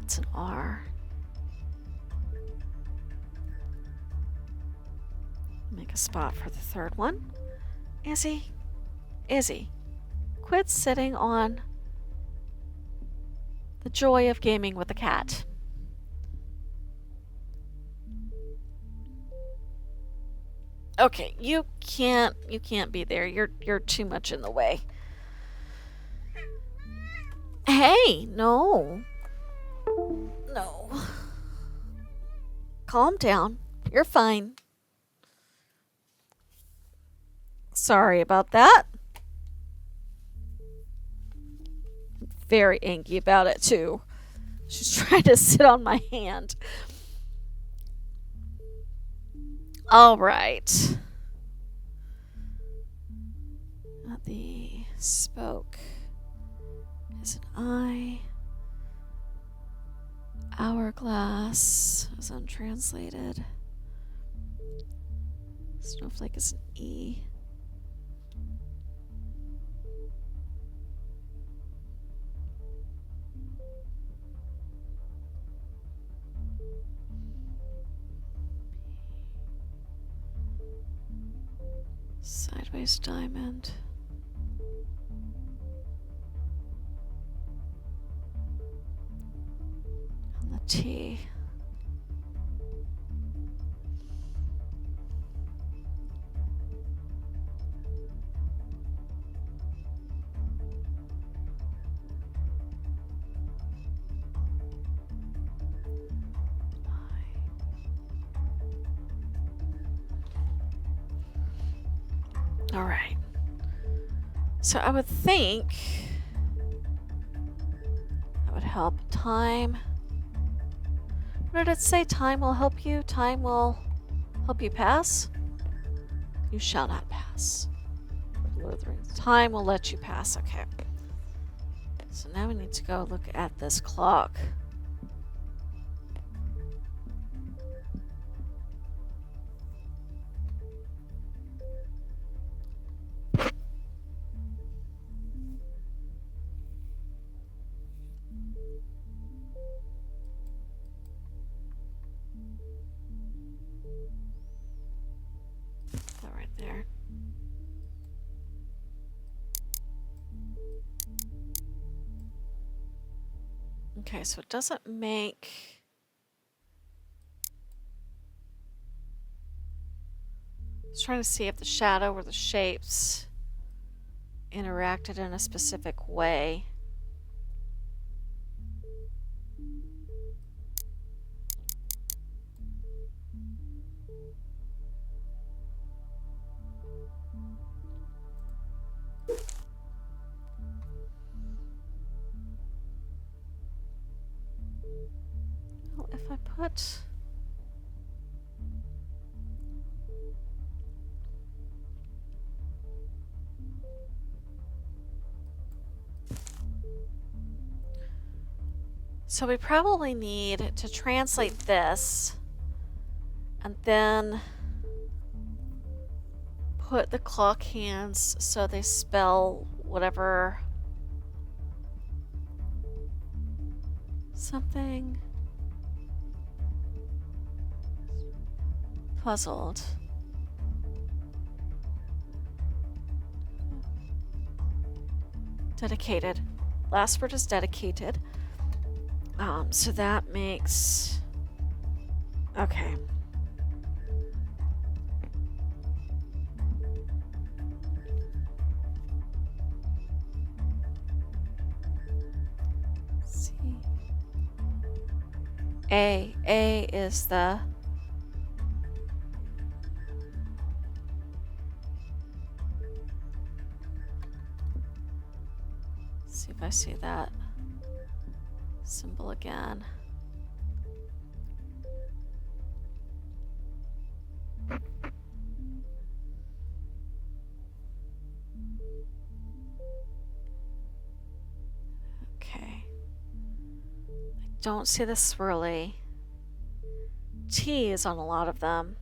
it's an R. Make a spot for the third one. Izzy, quit sitting on the joy of gaming with the cat. Okay, you can't be there. You're too much in the way. Hey, no. No. Calm down. You're fine. Sorry about that. Very angry about it too. She's trying to sit on my hand. All right. The spoke is an I. Hourglass is untranslated. Snowflake is an E. Sideways diamond. And the T. All right. So I would think that would help. Time. What did it say? Time will help you? Time will help you pass? You shall not pass. Lord of the Rings. Time will let you pass. Okay. So now we need to go look at this clock. Okay, so it doesn't make... I was trying to see if the shadow or the shapes interacted in a specific way. Well, if I put... So we probably need to translate this and then put the clock hands so they spell whatever... something... Puzzled. Dedicated. Last word is dedicated. So that makes... Okay. Let's see. A. A is the... Let's see if I see that symbol again. Okay. I don't see the swirly. T is on a lot of them.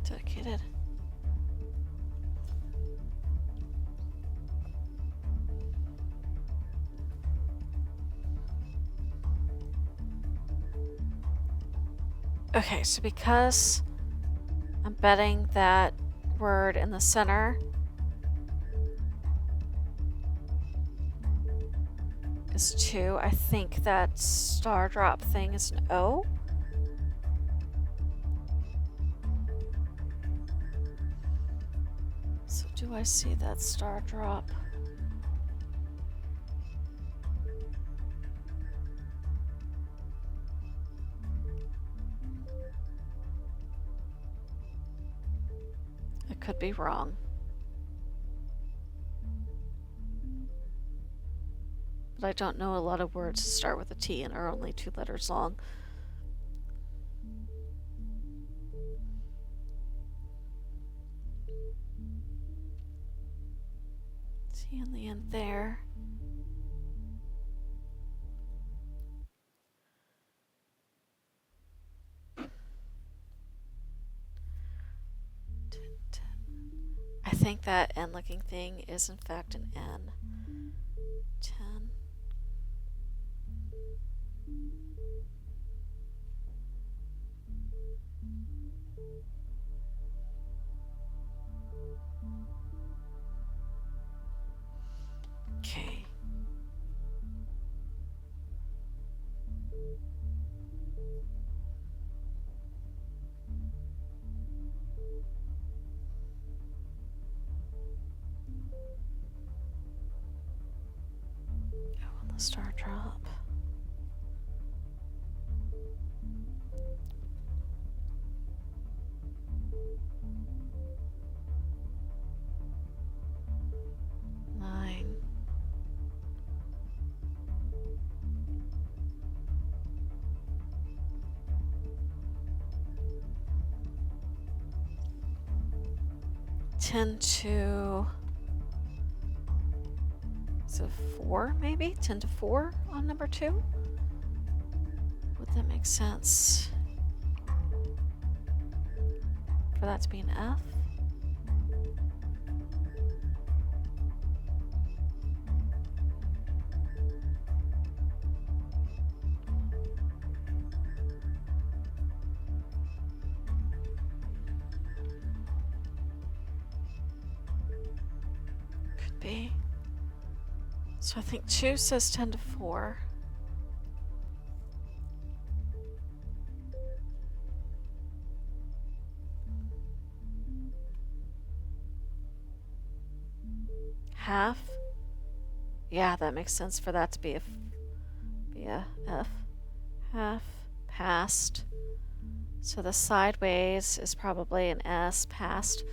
Dedicated. Okay, so because I'm betting that word in the center is 2, I think that star drop thing is an O. So do I see that star drop? I could be wrong. But I don't know a lot of words that start with a T and are only 2 letters long. T in the end there. I think that N looking thing is in fact an N. 10. Okay. Star drop. Nine. Ten to. Is it 4 maybe? 10 to 4 on number 2? Would that make sense? For that to be an F? Could be. So I think 2 says 10 to 4. Half? Yeah, that makes sense for that to be a F. Half past. So the sideways is probably an S past.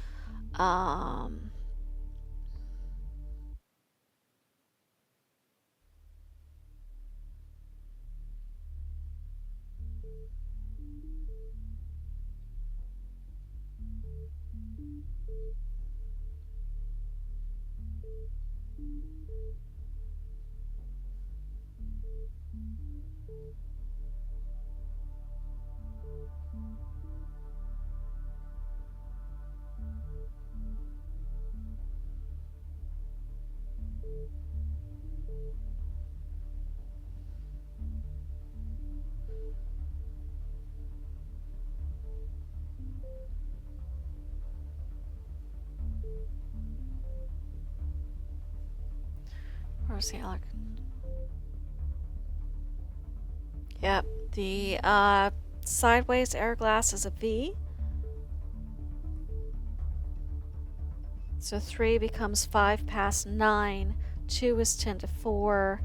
Where's the Alec? Yep, the sideways air glass is a V. So 3 becomes 5 past 9. 2 is 10 to 4.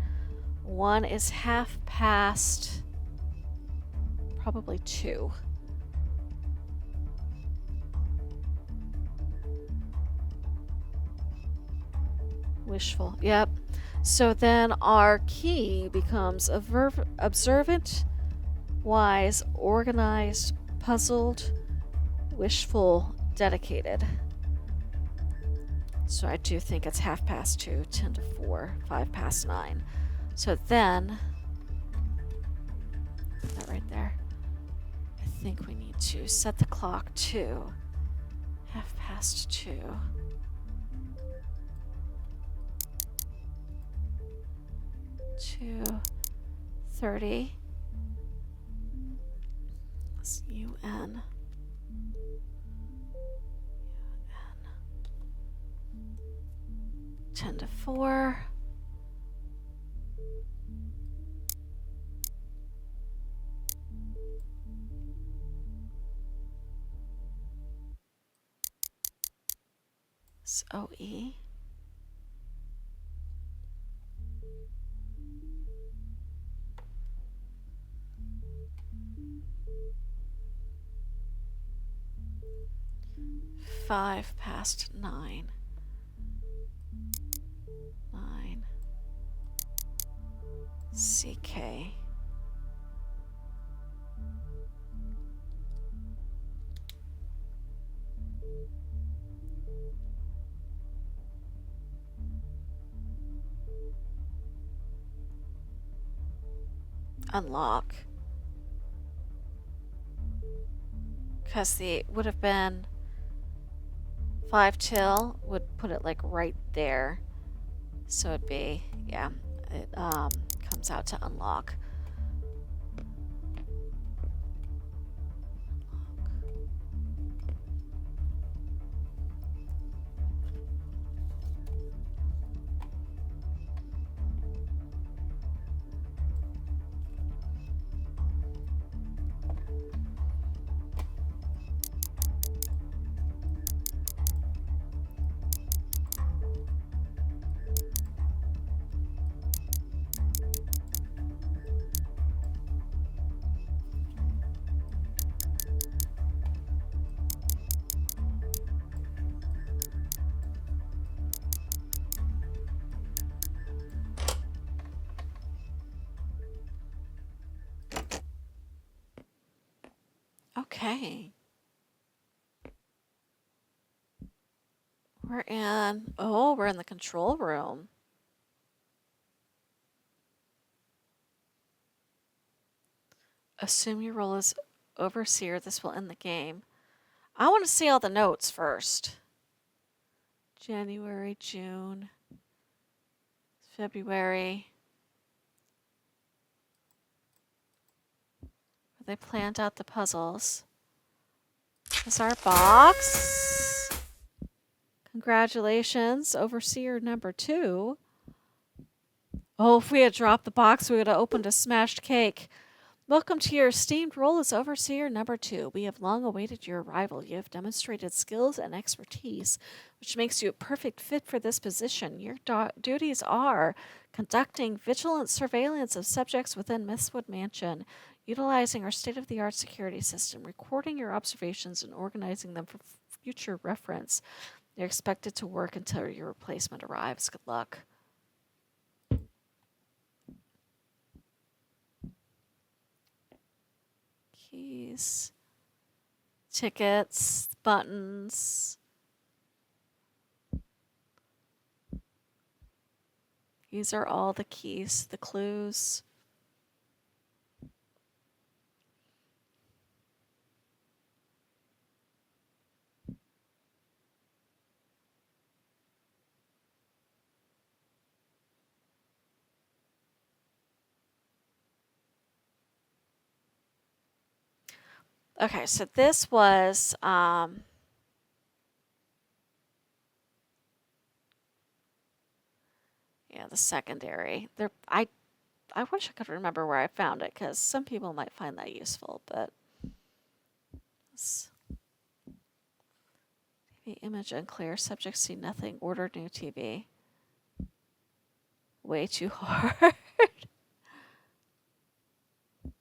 1 is half past. Probably 2. Wishful. Yep. So then our key becomes observant, wise, organized, puzzled, wishful, dedicated. So I do think it's half past 2, 10 to 4, 5 past 9. So then, that right there, I think we need to set the clock to half past 2. 2:30. That's UN. 10 to 4. It's OE. Five past 9. 9. CK. Unlock. Because the would have been 5 till would put it like right there. So it'd be, yeah, it comes out to unlock. Okay. We're in the control room. Assume your role as overseer. This will end the game. I want to see all the notes first. January, June, February. They planned out the puzzles. This is our box. Congratulations, Overseer number 2. Oh, if we had dropped the box, we would have opened a smashed cake. Welcome to your esteemed role as Overseer number 2. We have long awaited your arrival. You have demonstrated skills and expertise, which makes you a perfect fit for this position. Your duties are conducting vigilant surveillance of subjects within Mystwood Mansion, utilizing our state-of-the-art security system, recording your observations, and organizing them for future reference. You're expected to work until your replacement arrives. Good luck. Keys, tickets, buttons. These are all the keys, the clues. Okay, so this was yeah, the secondary. I wish I could remember where I found it because some people might find that useful, but TV image unclear. Subjects see nothing. Order new TV. Way too hard.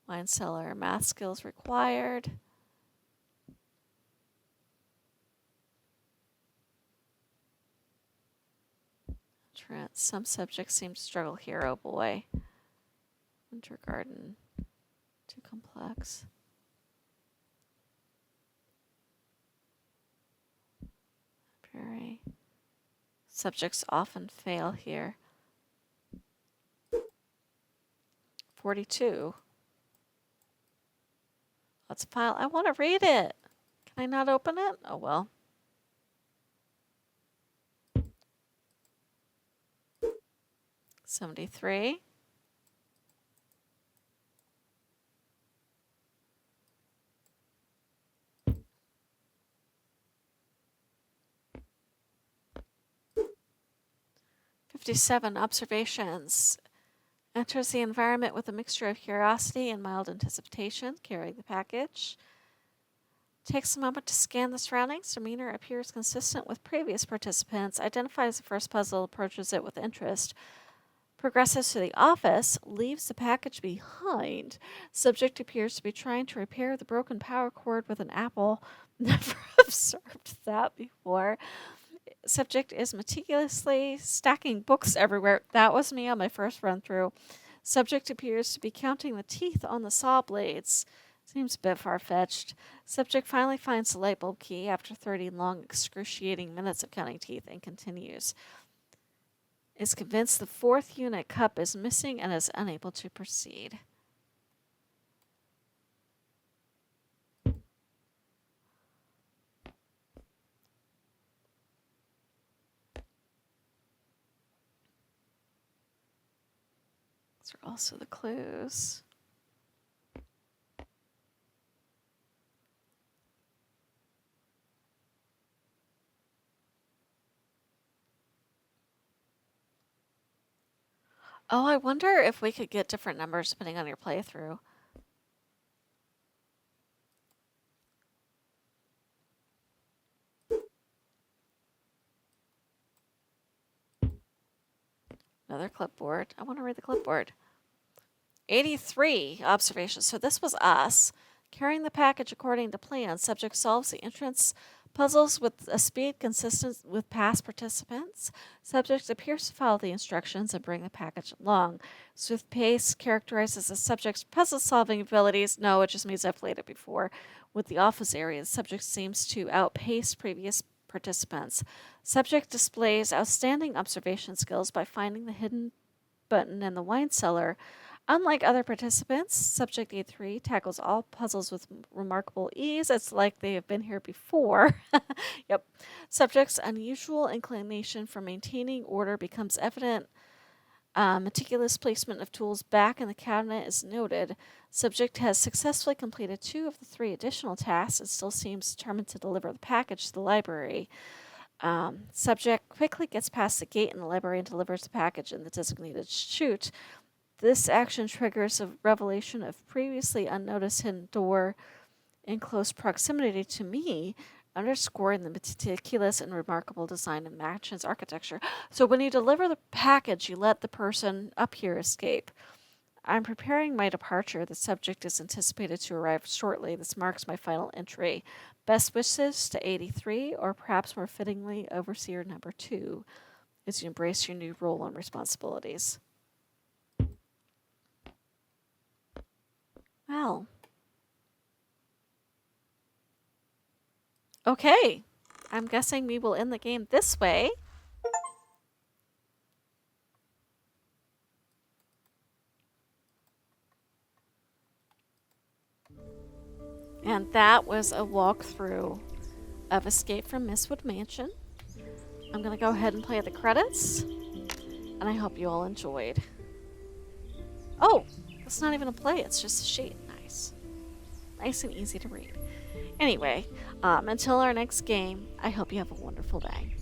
Wine cellar. Math skills required. Some subjects seem to struggle here. Oh boy. Winter garden. Too complex. Library. Subjects often fail here. 42. Let's file. I want to read it. Can I not open it? Oh well. $73. $57. Observations. Enters the environment with a mixture of curiosity and mild anticipation, carrying the package. Takes a moment to scan the surroundings. Demeanor appears consistent with previous participants. Identifies the first puzzle, approaches it with interest. Progresses to the office, leaves the package behind. Subject appears to be trying to repair the broken power cord with an apple. Never observed that before. Subject is meticulously stacking books everywhere. That was me on my first run through. Subject appears to be counting the teeth on the saw blades. Seems a bit far-fetched. Subject finally finds the light bulb key after 30 long, excruciating minutes of counting teeth and continues. Is convinced the 4th unit cup is missing and is unable to proceed. These are also the clues. Oh, I wonder if we could get different numbers depending on your playthrough. Another clipboard. I want to read the clipboard. 83 observations. So this was us. Carrying the package according to plan. Subject solves the entrance puzzles with a speed consistent with past participants. Subject appears to follow the instructions and bring the package along. Swift pace characterizes the subject's puzzle-solving abilities. No, it just means I've played it before. with the office area. The subject seems to outpace previous participants. Subject displays outstanding observation skills by finding the hidden button in the wine cellar. Unlike other participants, Subject A3 tackles all puzzles with remarkable ease. It's like they have been here before. Yep. Subject's unusual inclination for maintaining order becomes evident. Meticulous placement of tools back in the cabinet is noted. Subject has successfully completed 2 of the 3 additional tasks and still seems determined to deliver the package to the library. Subject quickly gets past the gate in the library and delivers the package in the designated chute. This action triggers a revelation of previously unnoticed hidden door in close proximity to me, underscoring the meticulous and remarkable design of Mansion's architecture. So when you deliver the package, you let the person up here escape. I'm preparing my departure. The subject is anticipated to arrive shortly. This marks my final entry. Best wishes to 83, or perhaps more fittingly, Overseer number 2, as you embrace your new role and responsibilities. Well. Okay. I'm guessing we will end the game this way. And that was a walkthrough of Escape from Mystwood Mansion. I'm going to go ahead and play the credits. And I hope you all enjoyed. Oh, it's not even a play. It's just a sheet. Nice. Nice and easy to read. Anyway, until our next game, I hope you have a wonderful day.